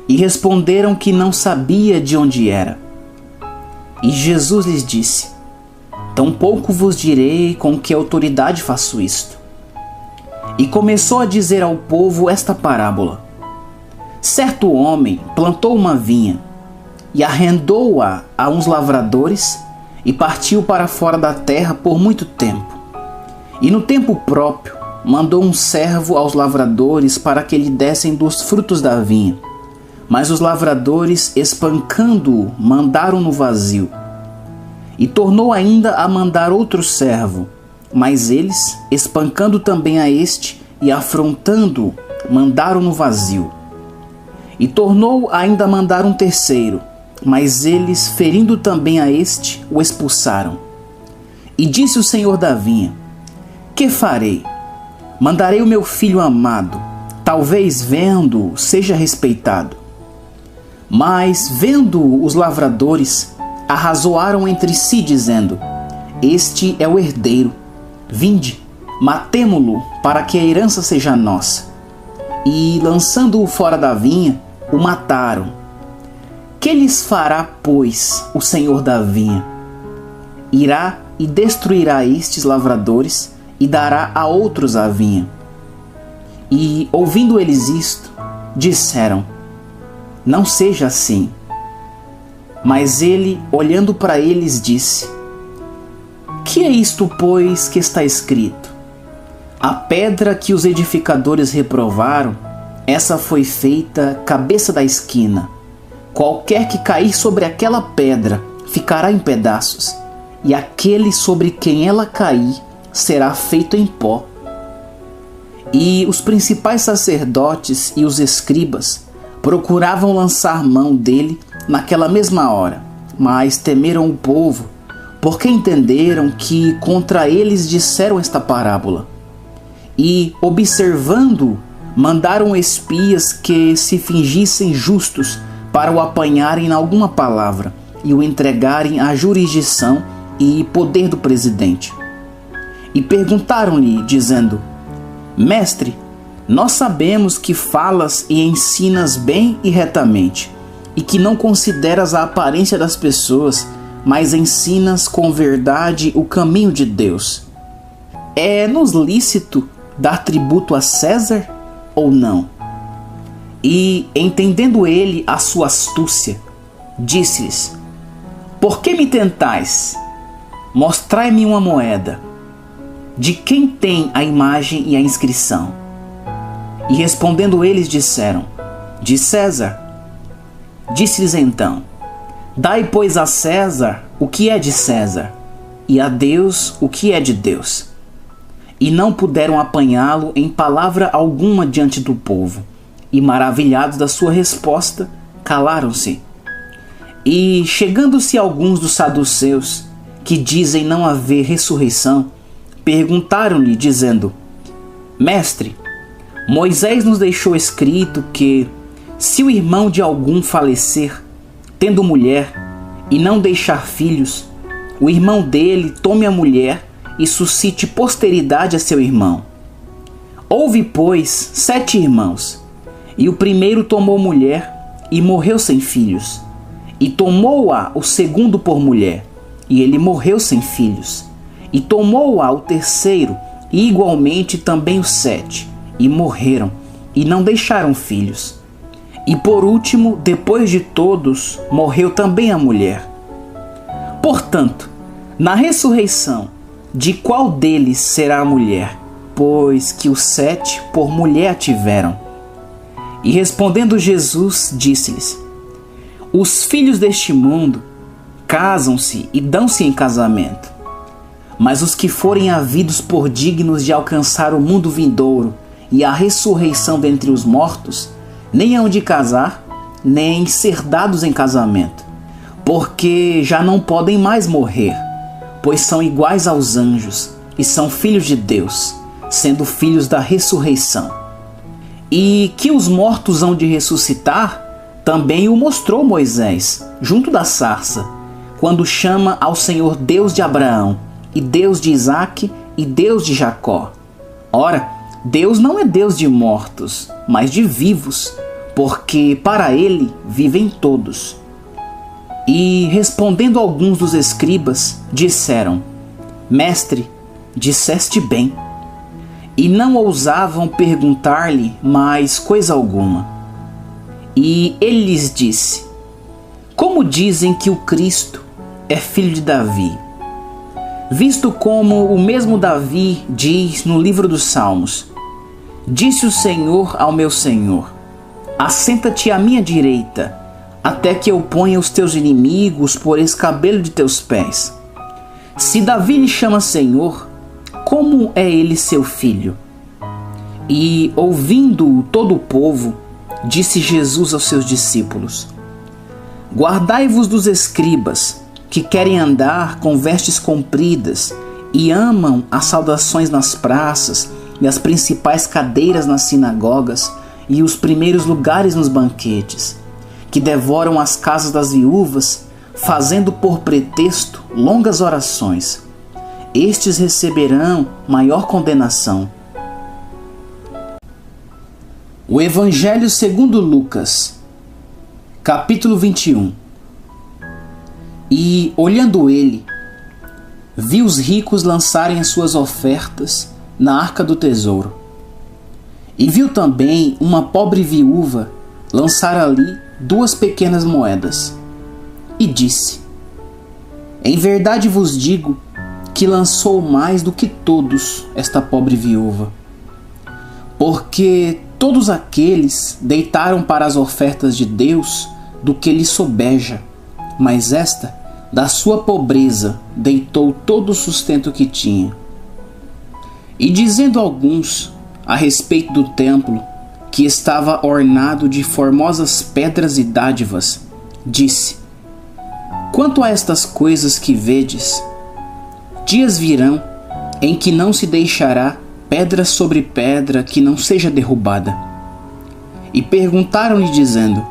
E responderam que não sabia de onde era. E Jesus lhes disse: Tampouco vos direi com que autoridade faço isto. E começou a dizer ao povo esta parábola: Certo homem plantou uma vinha, e arrendou-a a uns lavradores, e partiu para fora da terra por muito tempo. E no tempo próprio mandou um servo aos lavradores para que lhe dessem dos frutos da vinha. Mas os lavradores, espancando-o, mandaram-no vazio. E tornou ainda a mandar outro servo, mas eles, espancando também a este e afrontando-o, mandaram-no vazio. E tornou ainda a mandar um terceiro, mas eles, ferindo também a este, o expulsaram. E disse o senhor da vinha: Que farei? Mandarei o meu filho amado, talvez vendo-o seja respeitado. Mas vendo-o os lavradores, arrazoaram entre si, dizendo: Este é o herdeiro. Vinde, matemo-lo, para que a herança seja nossa. E, lançando-o fora da vinha, o mataram. Que lhes fará, pois, o senhor da vinha? Irá e destruirá estes lavradores, e dará a outros a vinha. E, ouvindo eles isto, disseram: Não seja assim. Mas ele, olhando para eles, disse: Que é isto, pois, que está escrito? A pedra que os edificadores reprovaram, essa foi feita cabeça da esquina. Qualquer que cair sobre aquela pedra ficará em pedaços, e aquele sobre quem ela cair será feito em pó. E os principais sacerdotes e os escribas procuravam lançar mão dele naquela mesma hora, mas temeram o povo, porque entenderam que contra eles disseram esta parábola. E, observando, mandaram espias que se fingissem justos para o apanharem em alguma palavra e o entregarem à jurisdição e poder do presidente. E perguntaram-lhe, dizendo: Mestre, nós sabemos que falas e ensinas bem e retamente, e que não consideras a aparência das pessoas, mas ensinas com verdade o caminho de Deus. É-nos lícito dar tributo a César ou não? E, entendendo ele a sua astúcia, disse-lhes: Por que me tentais? Mostrai-me uma moeda. De quem tem a imagem e a inscrição? E respondendo eles disseram: De César. Disse-lhes então: Dai, pois, a César o que é de César, e a Deus o que é de Deus. E não puderam apanhá-lo em palavra alguma diante do povo, e maravilhados da sua resposta, calaram-se. E, chegando-se alguns dos saduceus, que dizem não haver ressurreição, perguntaram-lhe, dizendo: Mestre, Moisés nos deixou escrito que, se o irmão de algum falecer, tendo mulher, e não deixar filhos, o irmão dele tome a mulher e suscite posteridade a seu irmão. Houve, pois, 7 irmãos, e o primeiro tomou mulher e morreu sem filhos, e tomou-a o segundo por mulher, e ele morreu sem filhos, e tomou-a o terceiro, e igualmente também os 7, e morreram, e não deixaram filhos. E por último, depois de todos, morreu também a mulher. Portanto, na ressurreição, de qual deles será a mulher? Pois que os 7 por mulher a tiveram. E respondendo Jesus, disse-lhes: Os filhos deste mundo casam-se e dão-se em casamento. Mas os que forem havidos por dignos de alcançar o mundo vindouro e a ressurreição dentre os mortos, nem hão de casar, nem ser dados em casamento, porque já não podem mais morrer, pois são iguais aos anjos e são filhos de Deus, sendo filhos da ressurreição. E que os mortos hão de ressuscitar, também o mostrou Moisés, junto da sarça, quando chama ao Senhor Deus de Abraão, e Deus de Isaque, e Deus de Jacó. Ora, Deus não é Deus de mortos, mas de vivos, porque para ele vivem todos. E respondendo alguns dos escribas, disseram: Mestre, disseste bem. E não ousavam perguntar-lhe mais coisa alguma. E ele lhes disse: Como dizem que o Cristo é filho de Davi? Visto como o mesmo Davi diz no livro dos Salmos: Disse o Senhor ao meu Senhor: Assenta-te à minha direita, até que eu ponha os teus inimigos por escabelo de teus pés. Se Davi lhe chama Senhor, como é ele seu filho? E, ouvindo todo o povo, disse Jesus aos seus discípulos: Guardai-vos dos escribas, que querem andar com vestes compridas e amam as saudações nas praças e as principais cadeiras nas sinagogas e os primeiros lugares nos banquetes, que devoram as casas das viúvas, fazendo por pretexto longas orações. Estes receberão maior condenação. O Evangelho segundo Lucas, capítulo 21. E, olhando ele, viu os ricos lançarem as suas ofertas na arca do tesouro. E viu também uma pobre viúva lançar ali 2 pequenas moedas. E disse: Em verdade vos digo que lançou mais do que todos esta pobre viúva. Porque todos aqueles deitaram para as ofertas de Deus do que lhe sobeja, mas esta da sua pobreza deitou todo o sustento que tinha. E dizendo alguns a respeito do templo, que estava ornado de formosas pedras e dádivas, disse: quanto a estas coisas que vedes, dias virão em que não se deixará pedra sobre pedra que não seja derrubada. E perguntaram-lhe dizendo: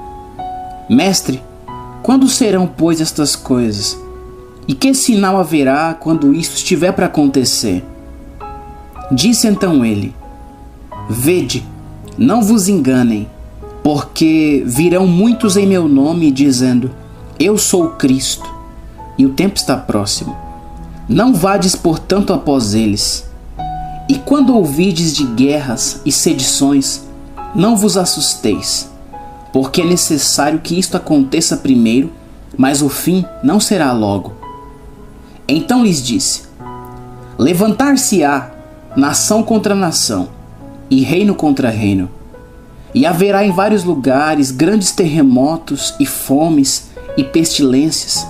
Mestre, quando serão, pois, estas coisas? E que sinal haverá quando isto estiver para acontecer? Disse então ele: Vede, não vos enganem, porque virão muitos em meu nome dizendo: Eu sou o Cristo, e o tempo está próximo. Não vades portanto após eles. E quando ouvides de guerras e sedições, não vos assusteis, porque é necessário que isto aconteça primeiro, mas o fim não será logo. Então lhes disse: Levantar-se-á nação contra nação, e reino contra reino, e haverá em vários lugares grandes terremotos e fomes e pestilências.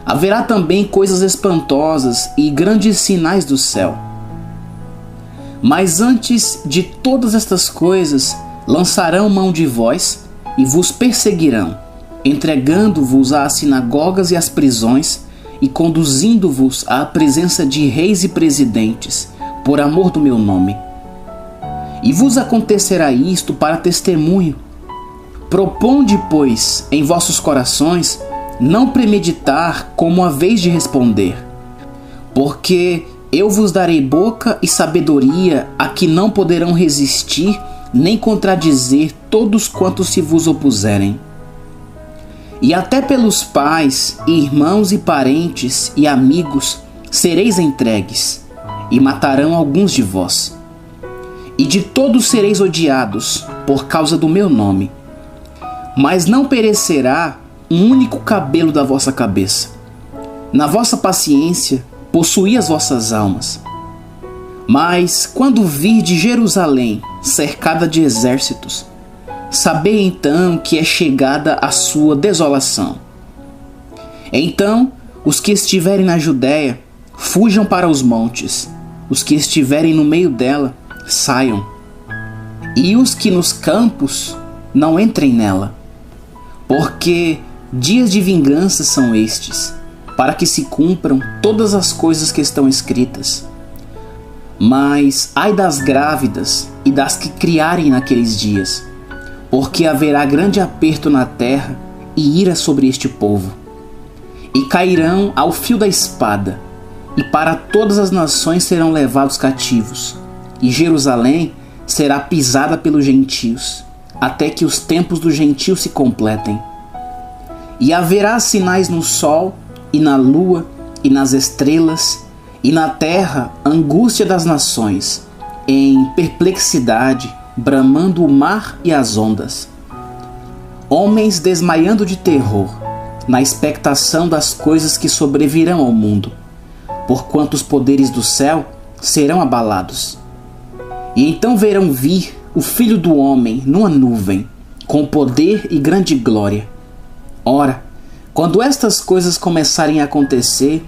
Haverá também coisas espantosas e grandes sinais do céu. Mas antes de todas estas coisas, lançarão mão de vós e vos perseguirão, entregando-vos às sinagogas e às prisões, e conduzindo-vos à presença de reis e presidentes, por amor do meu nome. E vos acontecerá isto para testemunho. Proponde, pois, em vossos corações, não premeditar como a vez de responder, porque eu vos darei boca e sabedoria a que não poderão resistir nem contradizer todos quantos se vos opuserem. E até pelos pais, irmãos e parentes e amigos sereis entregues, e matarão alguns de vós. E de todos sereis odiados por causa do meu nome. Mas não perecerá um único cabelo da vossa cabeça. Na vossa paciência, possuí as vossas almas. Mas quando vir de Jerusalém cercada de exércitos, sabei então que é chegada a sua desolação. Então os que estiverem na Judéia fujam para os montes, os que estiverem no meio dela saiam, e os que nos campos não entrem nela, porque dias de vingança são estes, para que se cumpram todas as coisas que estão escritas. Mas ai das grávidas e das que criarem naqueles dias, porque haverá grande aperto na terra e ira sobre este povo. E cairão ao fio da espada, e para todas as nações serão levados cativos, e Jerusalém será pisada pelos gentios, até que os tempos dos gentios se completem. E haverá sinais no sol, e na lua, e nas estrelas, e na terra angústia das nações, em perplexidade, bramando o mar e as ondas. Homens desmaiando de terror, na expectação das coisas que sobrevirão ao mundo, porquanto os poderes do céu serão abalados. E então verão vir o Filho do Homem numa nuvem, com poder e grande glória. Ora, quando estas coisas começarem a acontecer,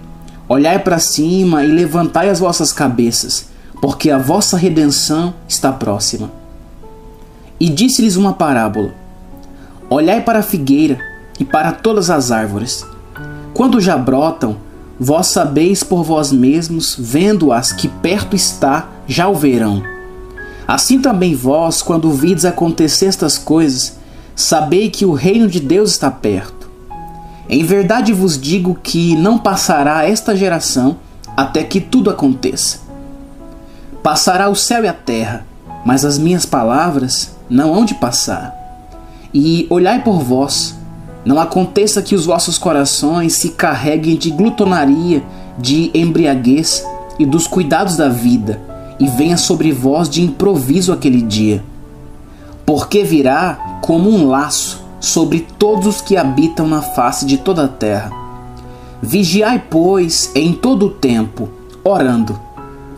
olhai para cima e levantai as vossas cabeças, porque a vossa redenção está próxima. E disse-lhes uma parábola: Olhai para a figueira e para todas as árvores. Quando já brotam, vós sabeis por vós mesmos, vendo-as que perto está, já o verão. Assim também vós, quando vides acontecer estas coisas, sabei que o reino de Deus está perto. Em verdade vos digo que não passará esta geração até que tudo aconteça. Passará o céu e a terra, mas as minhas palavras não hão de passar. E olhai por vós, não aconteça que os vossos corações se carreguem de glutonaria, de embriaguez e dos cuidados da vida, e venha sobre vós de improviso aquele dia. Porque virá como um laço sobre todos os que habitam na face de toda a terra. Vigiai, pois, em todo o tempo, orando,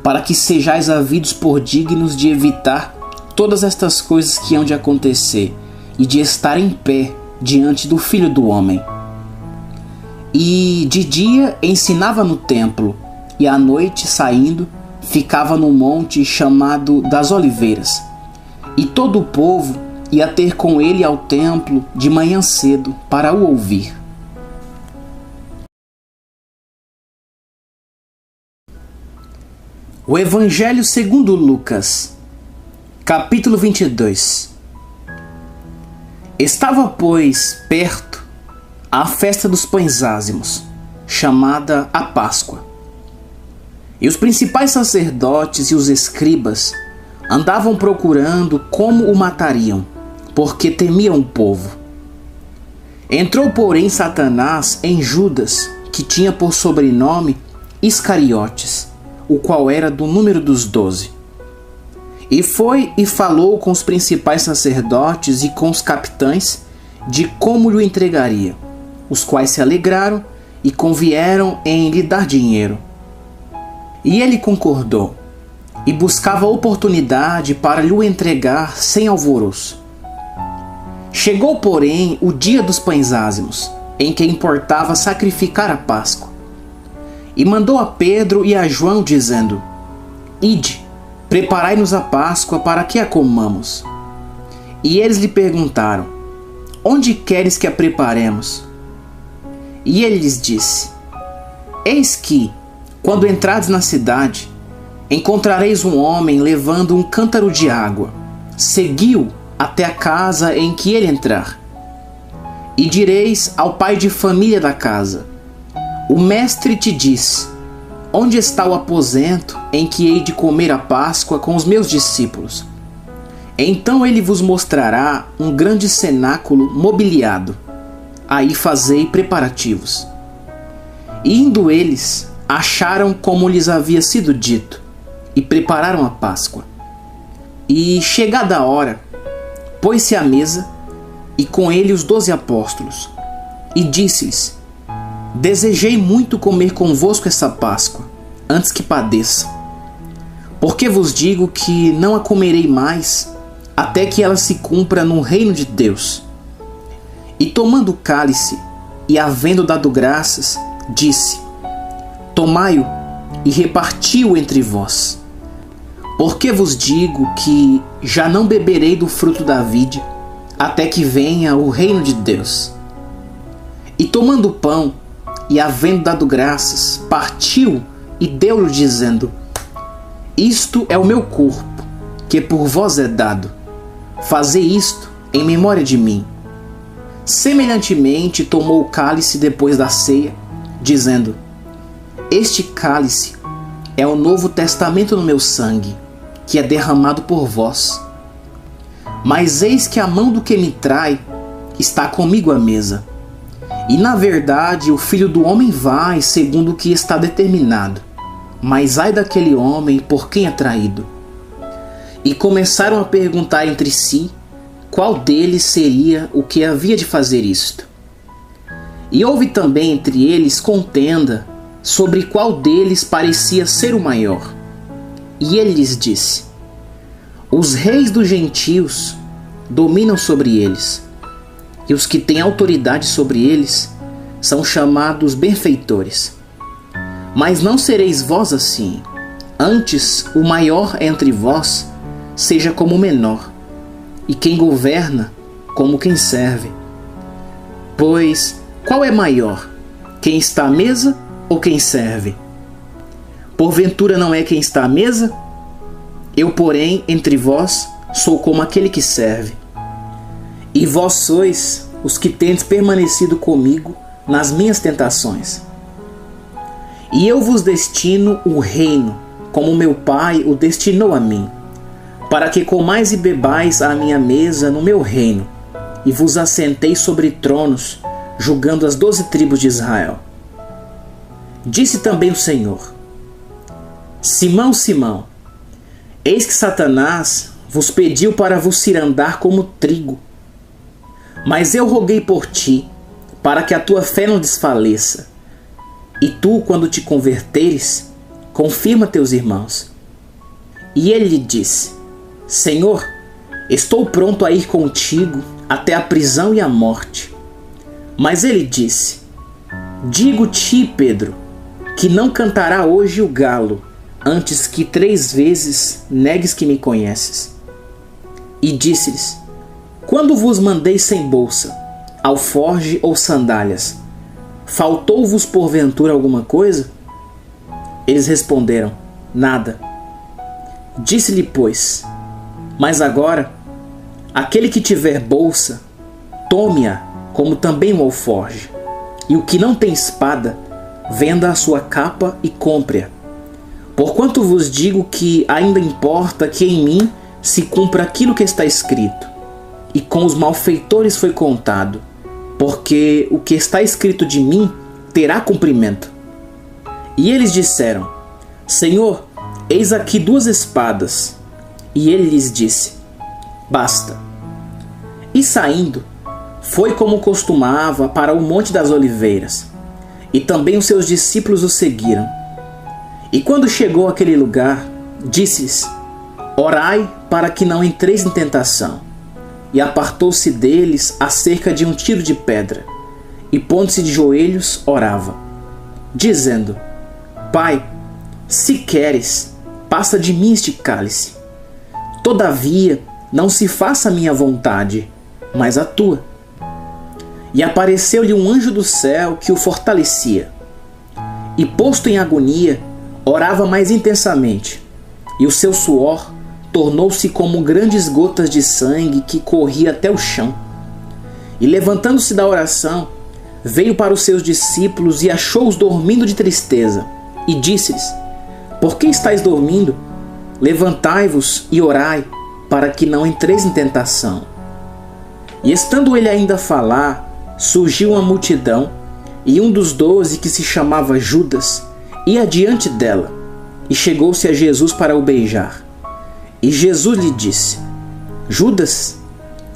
para que sejais havidos por dignos de evitar todas estas coisas que hão de acontecer, e de estar em pé diante do Filho do Homem. E de dia ensinava no templo, e à noite, saindo, ficava no monte chamado das Oliveiras. E todo o povo ia ter com ele ao templo de manhã cedo para o ouvir. O Evangelho segundo Lucas, capítulo 22. Estava, pois, perto a festa dos pães ázimos, chamada a Páscoa. E os principais sacerdotes e os escribas andavam procurando como o matariam, porque temiam o povo. Entrou, porém, Satanás em Judas, que tinha por sobrenome Iscariotes, o qual era do número dos 12. E foi e falou com os principais sacerdotes e com os capitães de como lhe entregaria, os quais se alegraram e convieram em lhe dar dinheiro. E ele concordou, e buscava oportunidade para lhe entregar sem alvoroço. Chegou, porém, o dia dos pães ázimos, em que importava sacrificar a Páscoa. E mandou a Pedro e a João, dizendo: Ide, preparai-nos a Páscoa para que a comamos. E eles lhe perguntaram: Onde queres que a preparemos? E ele lhes disse: Eis que, quando entrardes na cidade, encontrareis um homem levando um cântaro de água. Segui-o até a casa em que ele entrar. E direis ao pai de família da casa: O mestre te diz: Onde está o aposento em que hei de comer a Páscoa com os meus discípulos? Então ele vos mostrará um grande cenáculo mobiliado. Aí fazei preparativos. E indo eles, acharam como lhes havia sido dito, e prepararam a Páscoa. E, chegada a hora, pôs-se à mesa, e com ele os 12 apóstolos, e disse-lhes: Desejei muito comer convosco essa Páscoa, antes que padeça. Porque vos digo que não a comerei mais, até que ela se cumpra no reino de Deus. E tomando o cálice, e havendo dado graças, disse: Tomai-o e reparti-o entre vós. Porque vos digo que já não beberei do fruto da vide, até que venha o reino de Deus. E tomando o pão, e havendo dado graças, partiu e deu-lhe, dizendo: Isto é o meu corpo, que por vós é dado. Fazei isto em memória de mim. Semelhantemente tomou o cálice depois da ceia, dizendo: Este cálice é o novo testamento no meu sangue, que é derramado por vós. Mas eis que a mão do que me trai está comigo à mesa. E na verdade o Filho do Homem vai segundo o que está determinado, mas ai daquele homem por quem é traído. E começaram a perguntar entre si qual deles seria o que havia de fazer isto. E houve também entre eles contenda sobre qual deles parecia ser o maior. E ele lhes disse: Os reis dos gentios dominam sobre eles, e os que têm autoridade sobre eles são chamados benfeitores. Mas não sereis vós assim. Antes, o maior entre vós seja como o menor, e quem governa como quem serve. Pois qual é maior, quem está à mesa ou quem serve? Porventura não é quem está à mesa? Eu, porém, entre vós, sou como aquele que serve. E vós sois os que tendes permanecido comigo nas minhas tentações. E eu vos destino o reino, como meu Pai o destinou a mim, para que comais e bebais à minha mesa no meu reino, e vos assenteis sobre tronos, julgando as 12 tribos de Israel. Disse também o Senhor: Simão, Simão, eis que Satanás vos pediu para vos cirandar como trigo. Mas eu roguei por ti, para que a tua fé não desfaleça. E tu, quando te converteres, confirma teus irmãos. E ele lhe disse: Senhor, estou pronto a ir contigo até a prisão e a morte. Mas ele disse: Digo-te, Pedro, que não cantará hoje o galo, antes que 3 vezes negues que me conheces. E disse-lhes: Quando vos mandei sem bolsa, alforge ou sandálias, faltou-vos porventura alguma coisa? Eles responderam: Nada. Disse-lhe, pois: Mas agora, aquele que tiver bolsa, tome-a, como também o alforge, e o que não tem espada, venda a sua capa e compre-a. Porquanto vos digo que ainda importa que em mim se cumpra aquilo que está escrito, e com os malfeitores foi contado, porque o que está escrito de mim terá cumprimento. E eles disseram: Senhor, eis aqui 2 espadas. E ele lhes disse: Basta. E saindo, foi como costumava para o Monte das Oliveiras, e também os seus discípulos o seguiram. E quando chegou àquele lugar, disse-lhes: Orai para que não entreis em tentação. E apartou-se deles a cerca de 1 tiro de pedra, e pondo-se de joelhos, orava, dizendo: Pai, se queres, passa de mim este cálice. Todavia, não se faça a minha vontade, mas a tua. E apareceu-lhe um anjo do céu que o fortalecia. E posto em agonia, orava mais intensamente, e o seu suor tornou-se como grandes gotas de sangue que corria até o chão. E levantando-se da oração, veio para os seus discípulos e achou-os dormindo de tristeza, e disse-lhes: Por que estáis dormindo? Levantai-vos e orai, para que não entreis em tentação. E estando ele ainda a falar, surgiu uma multidão, e um dos 12, que se chamava Judas, ia diante dela, e chegou-se a Jesus para o beijar. E Jesus lhe disse: Judas,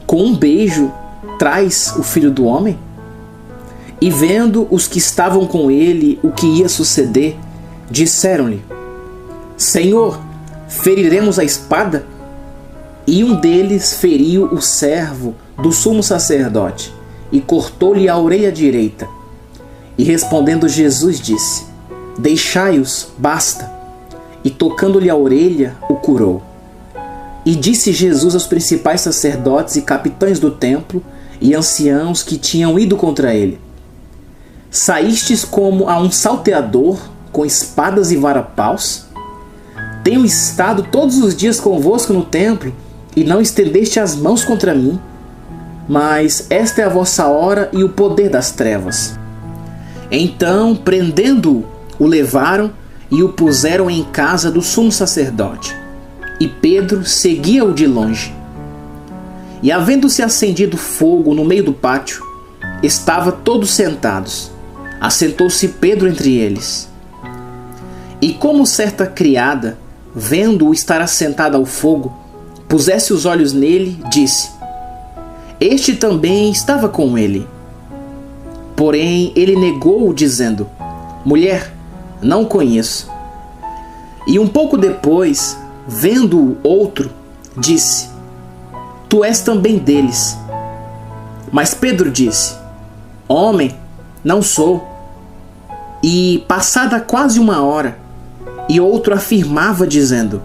com um beijo traz o Filho do Homem? E vendo os que estavam com ele o que ia suceder, disseram-lhe: Senhor, feriremos a espada? E um deles feriu o servo do sumo sacerdote, e cortou-lhe a orelha direita. E respondendo Jesus disse: Deixai-os, basta. E tocando-lhe a orelha, o curou. E disse Jesus aos principais sacerdotes e capitães do templo e anciãos que tinham ido contra ele: Saístes como a um salteador com espadas e varapaus? Tenho estado todos os dias convosco no templo, e não estendeste as mãos contra mim. Mas esta é a vossa hora e o poder das trevas. Então, prendendo-o, o levaram e o puseram em casa do sumo sacerdote. E Pedro seguia-o de longe. E havendo-se acendido fogo no meio do pátio, estavam todos sentados. Assentou-se Pedro entre eles. E como certa criada, vendo-o estar assentado ao fogo, pusesse os olhos nele, disse: Este também estava com ele. Porém, ele negou-o, dizendo: Mulher, não o conheço. E um pouco depois, vendo-o outro, disse: Tu és também deles. Mas Pedro disse: Homem, não sou. E passada quase 1 hora, e outro afirmava, dizendo: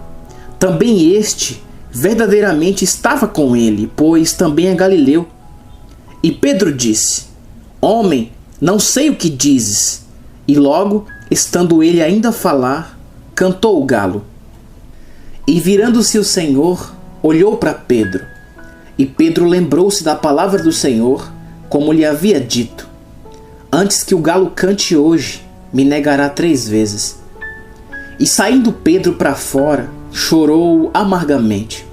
Também este verdadeiramente estava com ele, pois também é galileu. E Pedro disse: Homem, não sei o que dizes. E logo, estando ele ainda a falar, cantou o galo. E virando-se o Senhor, olhou para Pedro. E Pedro lembrou-se da palavra do Senhor, como lhe havia dito: Antes que o galo cante hoje, me negará 3 vezes. E saindo Pedro para fora, chorou amargamente.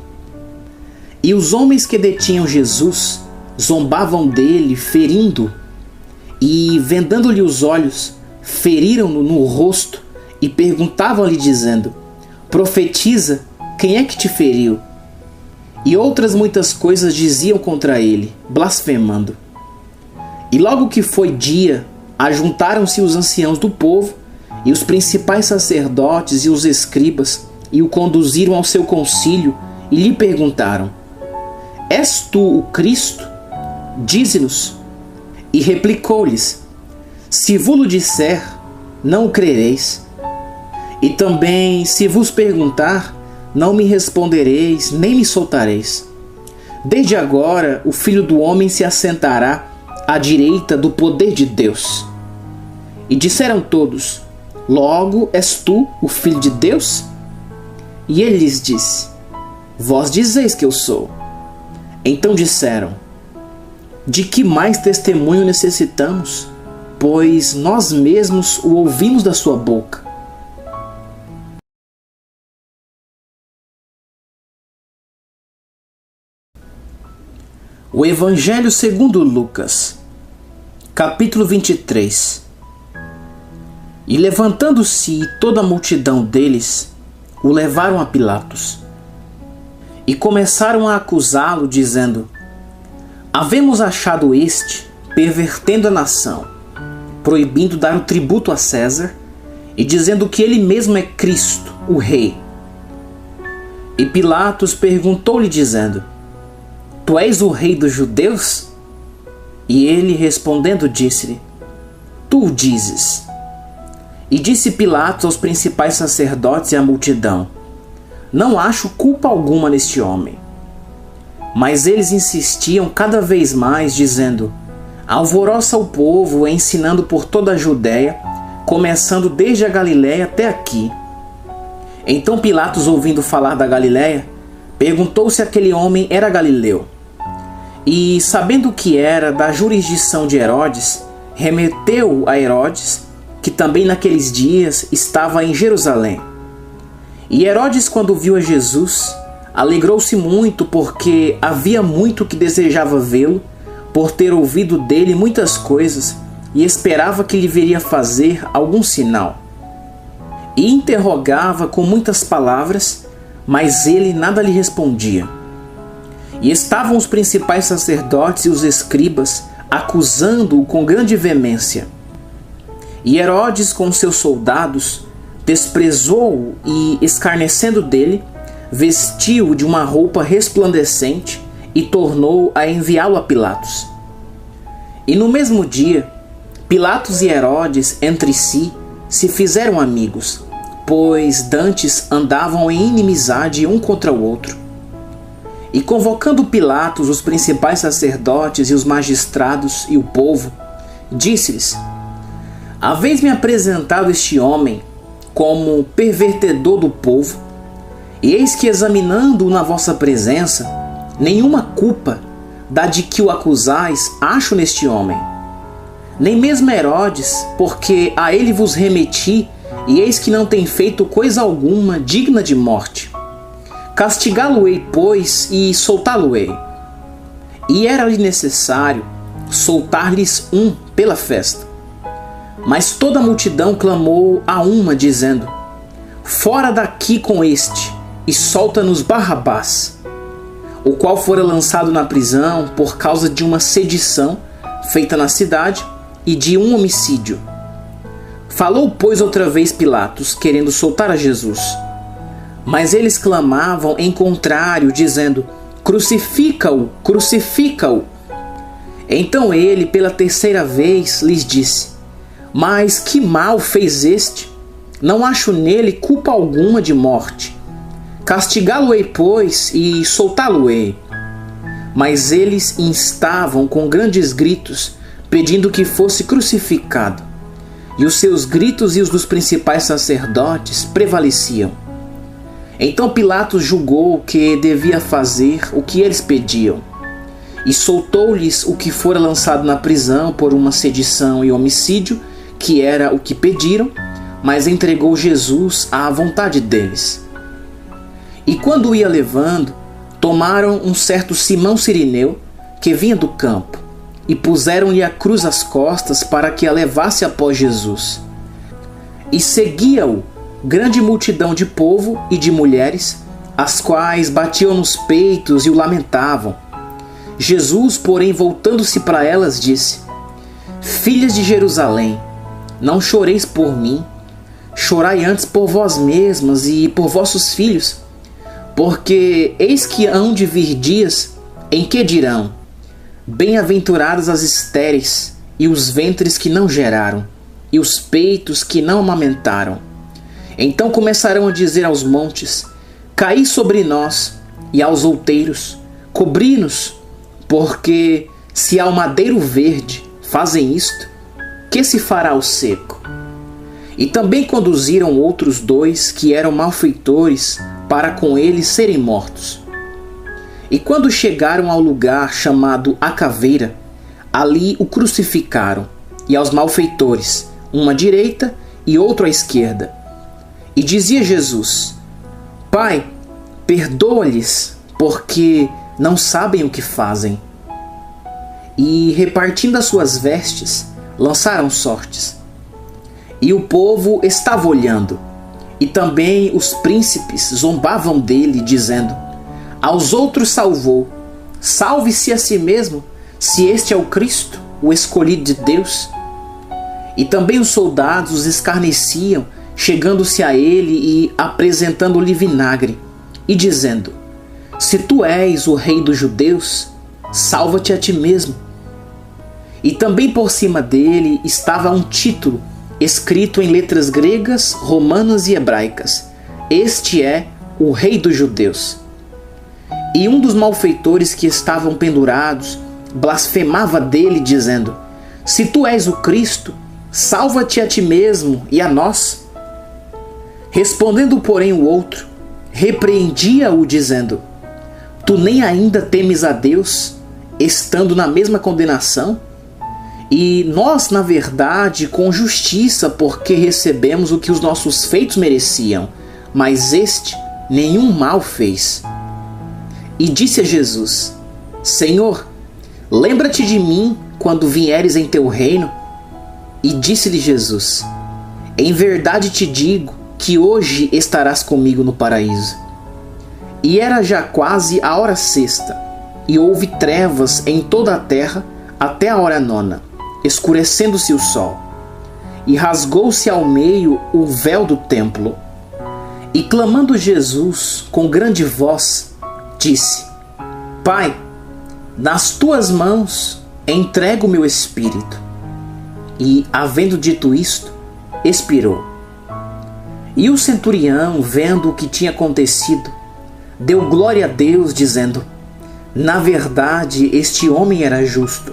E os homens que detinham Jesus zombavam dele, ferindo-o, e, vendando-lhe os olhos, feriram-no no rosto e perguntavam-lhe, dizendo: Profetiza, quem é que te feriu? E outras muitas coisas diziam contra ele, blasfemando. E logo que foi dia, ajuntaram-se os anciãos do povo e os principais sacerdotes e os escribas, e o conduziram ao seu concílio e lhe perguntaram: És tu o Cristo? Dize-nos. E replicou-lhes: Se vos-lo disser, não o crereis. E também, se vos perguntar, não me respondereis, nem me soltareis. Desde agora, o Filho do Homem se assentará à direita do poder de Deus. E disseram todos: Logo és tu o Filho de Deus? E ele lhes disse: Vós dizeis que eu sou. Então disseram: De que mais testemunho necessitamos? Pois nós mesmos o ouvimos da sua boca. O Evangelho segundo Lucas, capítulo 23. E levantando-se toda a multidão deles, o levaram a Pilatos. E começaram a acusá-lo, dizendo: Havemos achado este, pervertendo a nação, proibindo dar o tributo a César, e dizendo que ele mesmo é Cristo, o Rei. E Pilatos perguntou-lhe, dizendo: Tu és o rei dos judeus? E ele, respondendo, disse-lhe: Tu o dizes. E disse Pilatos aos principais sacerdotes e à multidão: Não acho culpa alguma neste homem. Mas eles insistiam cada vez mais, dizendo: Alvoroça o povo, ensinando por toda a Judéia, começando desde a Galiléia até aqui. Então Pilatos, ouvindo falar da Galiléia, perguntou se aquele homem era galileu. E, sabendo que era da jurisdição de Herodes, remeteu-o a Herodes, que também naqueles dias estava em Jerusalém. E Herodes, quando viu a Jesus, alegrou-se muito, porque havia muito que desejava vê-lo, por ter ouvido dele muitas coisas, e esperava que lhe viria fazer algum sinal. E interrogava com muitas palavras, mas ele nada lhe respondia. E estavam os principais sacerdotes e os escribas acusando-o com grande veemência. E Herodes, com seus soldados, desprezou-o e, escarnecendo dele, vestiu-o de uma roupa resplandecente e tornou a enviá-lo a Pilatos. E no mesmo dia, Pilatos e Herodes entre si se fizeram amigos, pois dantes andavam em inimizade um contra o outro. E convocando Pilatos os principais sacerdotes e os magistrados e o povo, disse-lhes: Haveis-me apresentado este homem como pervertedor do povo, e eis que, examinando-o na vossa presença, nenhuma culpa da de que o acusais acho neste homem. Nem mesmo Herodes, porque a ele vos remeti, e eis que não tem feito coisa alguma digna de morte. Castigá-lo-ei, pois, e soltá-lo-ei. E era-lhe necessário soltar-lhes um pela festa. Mas toda a multidão clamou a uma, dizendo: Fora daqui com este, e solta-nos Barrabás, o qual fora lançado na prisão por causa de uma sedição feita na cidade e de um homicídio. Falou, pois, outra vez Pilatos, querendo soltar a Jesus. Mas eles clamavam em contrário, dizendo: Crucifica-o, crucifica-o. Então ele, pela terceira vez, lhes disse: Mas que mal fez este? Não acho nele culpa alguma de morte. Castigá-lo-ei, pois, e soltá-lo-ei. Mas eles instavam com grandes gritos, pedindo que fosse crucificado. E os seus gritos e os dos principais sacerdotes prevaleciam. Então Pilatos julgou que devia fazer o que eles pediam, e soltou-lhes o que fora lançado na prisão por uma sedição e homicídio, que era o que pediram, mas entregou Jesus à vontade deles. E quando o ia levando, tomaram um certo Simão Cirineu, que vinha do campo, e puseram-lhe a cruz às costas para que a levasse após Jesus. E seguia-o grande multidão de povo e de mulheres, as quais batiam nos peitos e o lamentavam. Jesus, porém, voltando-se para elas, disse: Filhas de Jerusalém, não choreis por mim, chorai antes por vós mesmas e por vossos filhos, porque eis que hão de vir dias em que dirão: Bem-aventuradas as estéreis, e os ventres que não geraram, e os peitos que não amamentaram. Então começarão a dizer aos montes: caí sobre nós, e aos outeiros: cobri-nos, porque se ao madeiro verde fazem isto, que se fará ao seco? E também conduziram outros 2 que eram malfeitores para com eles serem mortos. E quando chegaram ao lugar chamado A Caveira, ali o crucificaram, e aos malfeitores, uma à direita e outro à esquerda. E dizia Jesus: Pai, perdoa-lhes, porque não sabem o que fazem. E, repartindo as suas vestes, lançaram sortes. E o povo estava olhando, e também os príncipes zombavam dele, dizendo: aos outros salvou, salve-se a si mesmo, se este é o Cristo, o escolhido de Deus. E também os soldados os escarneciam, chegando-se a ele e apresentando-lhe vinagre, e dizendo: se tu és o rei dos judeus, salva-te a ti mesmo. E também por cima dele estava um título, escrito em letras gregas, romanas e hebraicas: este é o rei dos judeus. E um dos malfeitores que estavam pendurados blasfemava dele, dizendo: se tu és o Cristo, salva-te a ti mesmo e a nós. Respondendo, porém, o outro, repreendia-o, dizendo: tu nem ainda temes a Deus, estando na mesma condenação? E nós, na verdade, com justiça, porque recebemos o que os nossos feitos mereciam, mas este nenhum mal fez. E disse a Jesus: Senhor, lembra-te de mim quando vieres em teu reino. E disse-lhe Jesus: em verdade te digo que hoje estarás comigo no paraíso. E era já quase a hora sexta, e houve trevas em toda a terra até a hora nona, escurecendo-se o sol. E rasgou-se ao meio o véu do templo. E clamando Jesus com grande voz, disse: Pai, nas tuas mãos entrego o meu espírito. E, havendo dito isto, expirou. E o centurião, vendo o que tinha acontecido, deu glória a Deus, dizendo: na verdade, este homem era justo.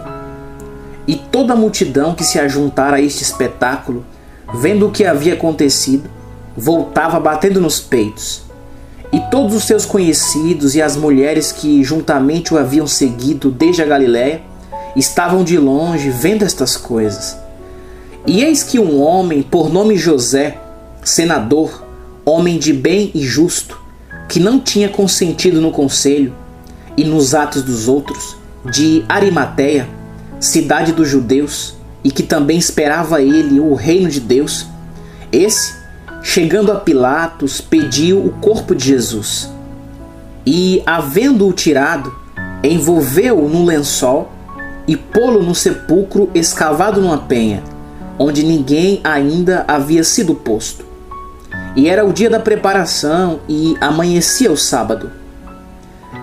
E toda a multidão que se ajuntara a este espetáculo, vendo o que havia acontecido, voltava batendo nos peitos. E todos os seus conhecidos e as mulheres que juntamente o haviam seguido desde a Galiléia estavam de longe vendo estas coisas. E eis que um homem, por nome José, senador, homem de bem e justo, que não tinha consentido no conselho e nos atos dos outros, de Arimateia, cidade dos judeus, e que também esperava ele o reino de Deus, esse, chegando a Pilatos, pediu o corpo de Jesus. E, havendo-o tirado, envolveu-o num lençol e pô-lo no sepulcro escavado numa penha, onde ninguém ainda havia sido posto. E era o dia da preparação e amanhecia o sábado.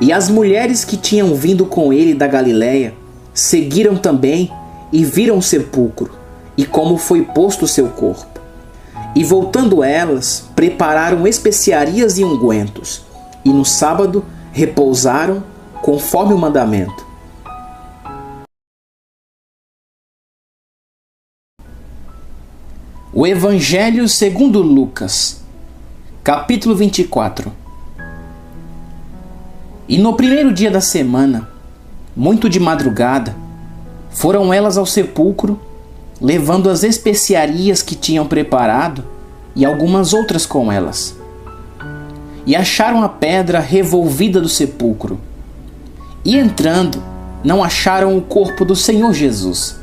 E as mulheres que tinham vindo com ele da Galiléia seguiram também e viram o sepulcro e como foi posto o seu corpo. E voltando elas, prepararam especiarias e ungüentos, e no sábado repousaram conforme o mandamento. O Evangelho segundo Lucas, capítulo 24. E no primeiro dia da semana, muito de madrugada, foram elas ao sepulcro, levando as especiarias que tinham preparado e algumas outras com elas. E acharam a pedra revolvida do sepulcro. E entrando, não acharam o corpo do Senhor Jesus.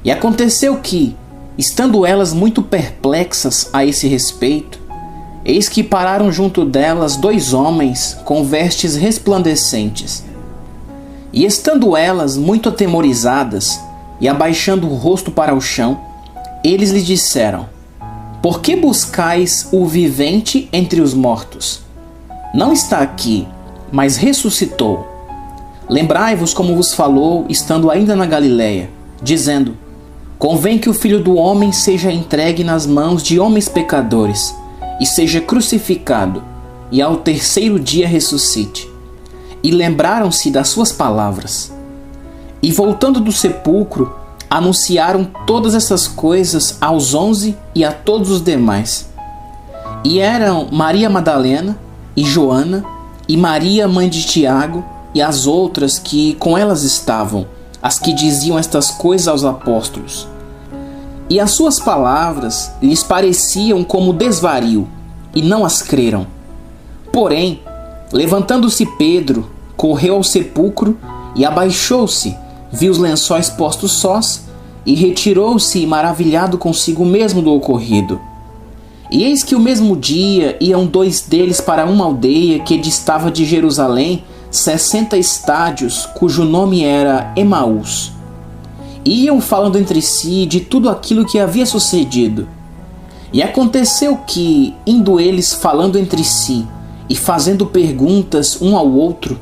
E aconteceu que, estando elas muito perplexas a esse respeito, eis que pararam junto delas 2 homens com vestes resplandecentes. E estando elas muito atemorizadas e abaixando o rosto para o chão, eles lhe disseram: por que buscais o vivente entre os mortos? Não está aqui, mas ressuscitou. Lembrai-vos como vos falou, estando ainda na Galiléia, dizendo: convém que o Filho do Homem seja entregue nas mãos de homens pecadores, e seja crucificado, e ao terceiro dia ressuscite. E lembraram-se das suas palavras. E voltando do sepulcro, anunciaram todas essas coisas aos 11 e a todos os demais. E eram Maria Madalena, e Joana, e Maria, mãe de Tiago, e as outras que com elas estavam, as que diziam estas coisas aos apóstolos. E as suas palavras lhes pareciam como desvario, e não as creram. Porém, levantando-se Pedro, correu ao sepulcro e abaixou-se, viu os lençóis postos sós, e retirou-se maravilhado consigo mesmo do ocorrido. E eis que o mesmo dia iam 2 deles para uma aldeia que distava de Jerusalém 60 estádios, cujo nome era Emaús. E iam falando entre si de tudo aquilo que havia sucedido. E aconteceu que, indo eles falando entre si e fazendo perguntas um ao outro,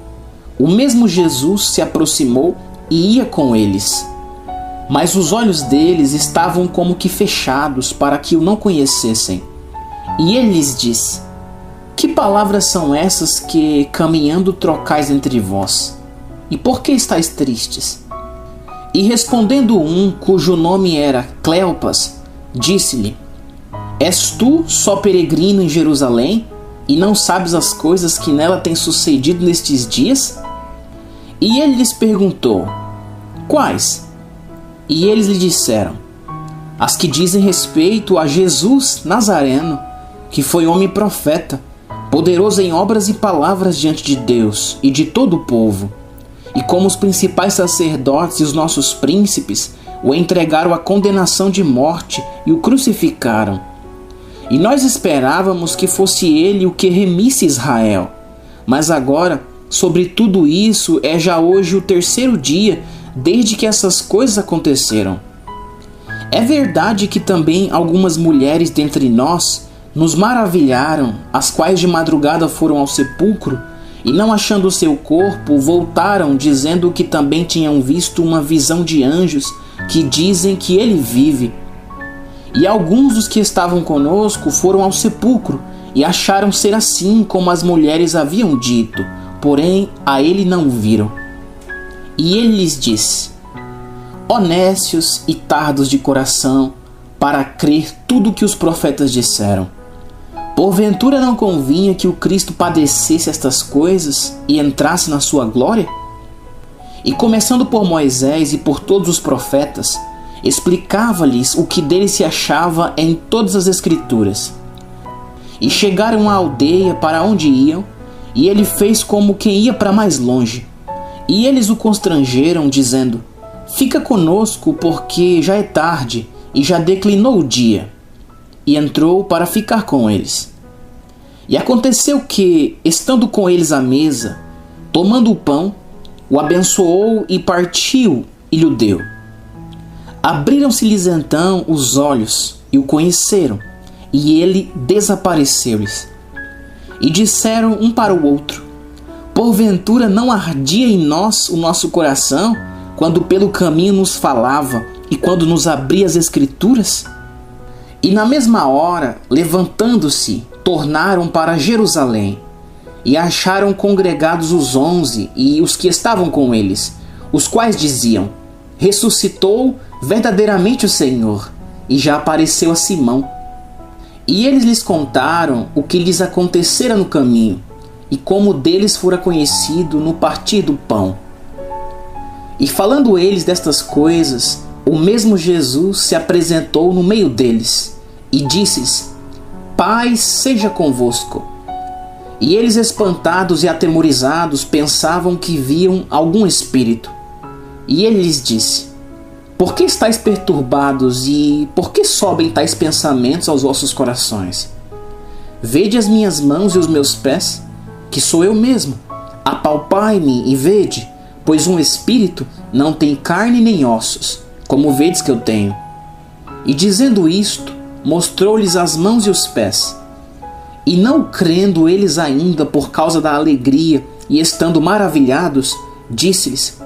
o mesmo Jesus se aproximou e ia com eles. Mas os olhos deles estavam como que fechados para que o não conhecessem. E ele lhes disse: Que palavras são essas que, caminhando, trocais entre vós? E por que estáis tristes? E respondendo um, cujo nome era Cleopas, disse-lhe: És tu só peregrino em Jerusalém, e não sabes as coisas que nela têm sucedido nestes dias? E ele lhes perguntou: Quais? E eles lhe disseram: As que dizem respeito a Jesus Nazareno, que foi homem profeta, poderoso em obras e palavras diante de Deus e de todo o povo. E como os principais sacerdotes e os nossos príncipes o entregaram à condenação de morte e o crucificaram. E nós esperávamos que fosse ele o que remisse Israel. Mas agora, sobre tudo isso, é já hoje o 3º dia desde que essas coisas aconteceram. É verdade que também algumas mulheres dentre nós nos maravilharam, as quais de madrugada foram ao sepulcro e, não achando o seu corpo, voltaram dizendo que também tinham visto uma visão de anjos que dizem que ele vive. E alguns dos que estavam conosco foram ao sepulcro e acharam ser assim como as mulheres haviam dito, porém a ele não o viram. E ele lhes disse: Ó nécios e tardos de coração, para crer tudo o que os profetas disseram. Porventura não convinha que o Cristo padecesse estas coisas e entrasse na sua glória? E começando por Moisés e por todos os profetas, explicava-lhes o que dele se achava em todas as Escrituras. E chegaram à aldeia para onde iam, e ele fez como quem ia para mais longe. E eles o constrangeram, dizendo: Fica conosco, porque já é tarde e já declinou o dia. E entrou para ficar com eles. E aconteceu que, estando com eles à mesa, tomando o pão, o abençoou e partiu e lhe deu. Abriram-se-lhes então os olhos e o conheceram, e ele desapareceu-lhes. E disseram um para o outro: Porventura não ardia em nós o nosso coração, quando pelo caminho nos falava e quando nos abria as Escrituras? E na mesma hora, levantando-se, tornaram para Jerusalém, e acharam congregados os 11 e os que estavam com eles, os quais diziam: Ressuscitou verdadeiramente o Senhor, e já apareceu a Simão. E eles lhes contaram o que lhes acontecera no caminho, e como deles fora conhecido no partir do pão. E falando eles destas coisas, o mesmo Jesus se apresentou no meio deles, e disse-lhes: Paz seja convosco. E eles, espantados e atemorizados, pensavam que viam algum espírito. E ele lhes disse: Por que estáis perturbados e por que sobem tais pensamentos aos vossos corações? Vede as minhas mãos e os meus pés, que sou eu mesmo. Apalpai-me e vede, pois um espírito não tem carne nem ossos, como vedes que eu tenho. E dizendo isto, mostrou-lhes as mãos e os pés. E não crendo eles ainda por causa da alegria e estando maravilhados, disse-lhes: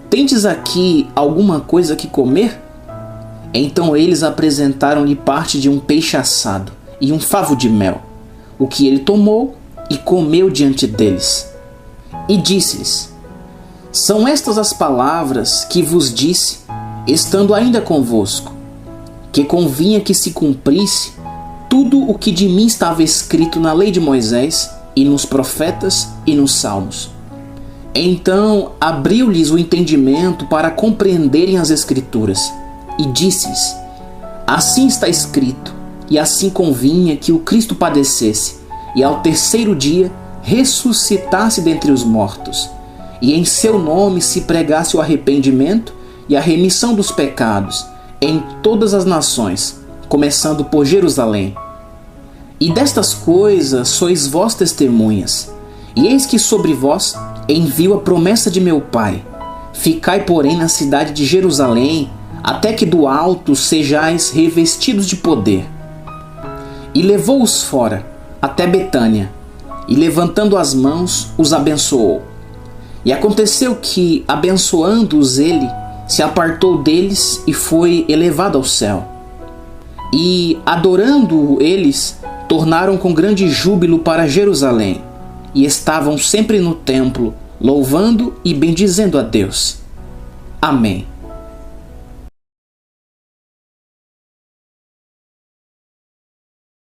Tendes aqui alguma coisa que comer? Então eles apresentaram-lhe parte de um peixe assado e um favo de mel, o que ele tomou e comeu diante deles. E disse-lhes: São estas as palavras que vos disse, estando ainda convosco, que convinha que se cumprisse tudo o que de mim estava escrito na lei de Moisés, e nos profetas e nos salmos. Então abriu-lhes o entendimento para compreenderem as Escrituras, e disse-lhes: Assim está escrito, e assim convinha que o Cristo padecesse, e ao terceiro dia ressuscitasse dentre os mortos, e em seu nome se pregasse o arrependimento e a remissão dos pecados em todas as nações, começando por Jerusalém. E destas coisas sois vós testemunhas. E eis que sobre vós envio a promessa de meu Pai. Ficai, porém, na cidade de Jerusalém, até que do alto sejais revestidos de poder. E levou-os fora, até Betânia, e levantando as mãos, os abençoou. E aconteceu que, abençoando-os ele, se apartou deles e foi elevado ao céu. E, adorando-o eles, tornaram com grande júbilo para Jerusalém, e estavam sempre no templo, louvando e bendizendo a Deus. Amém.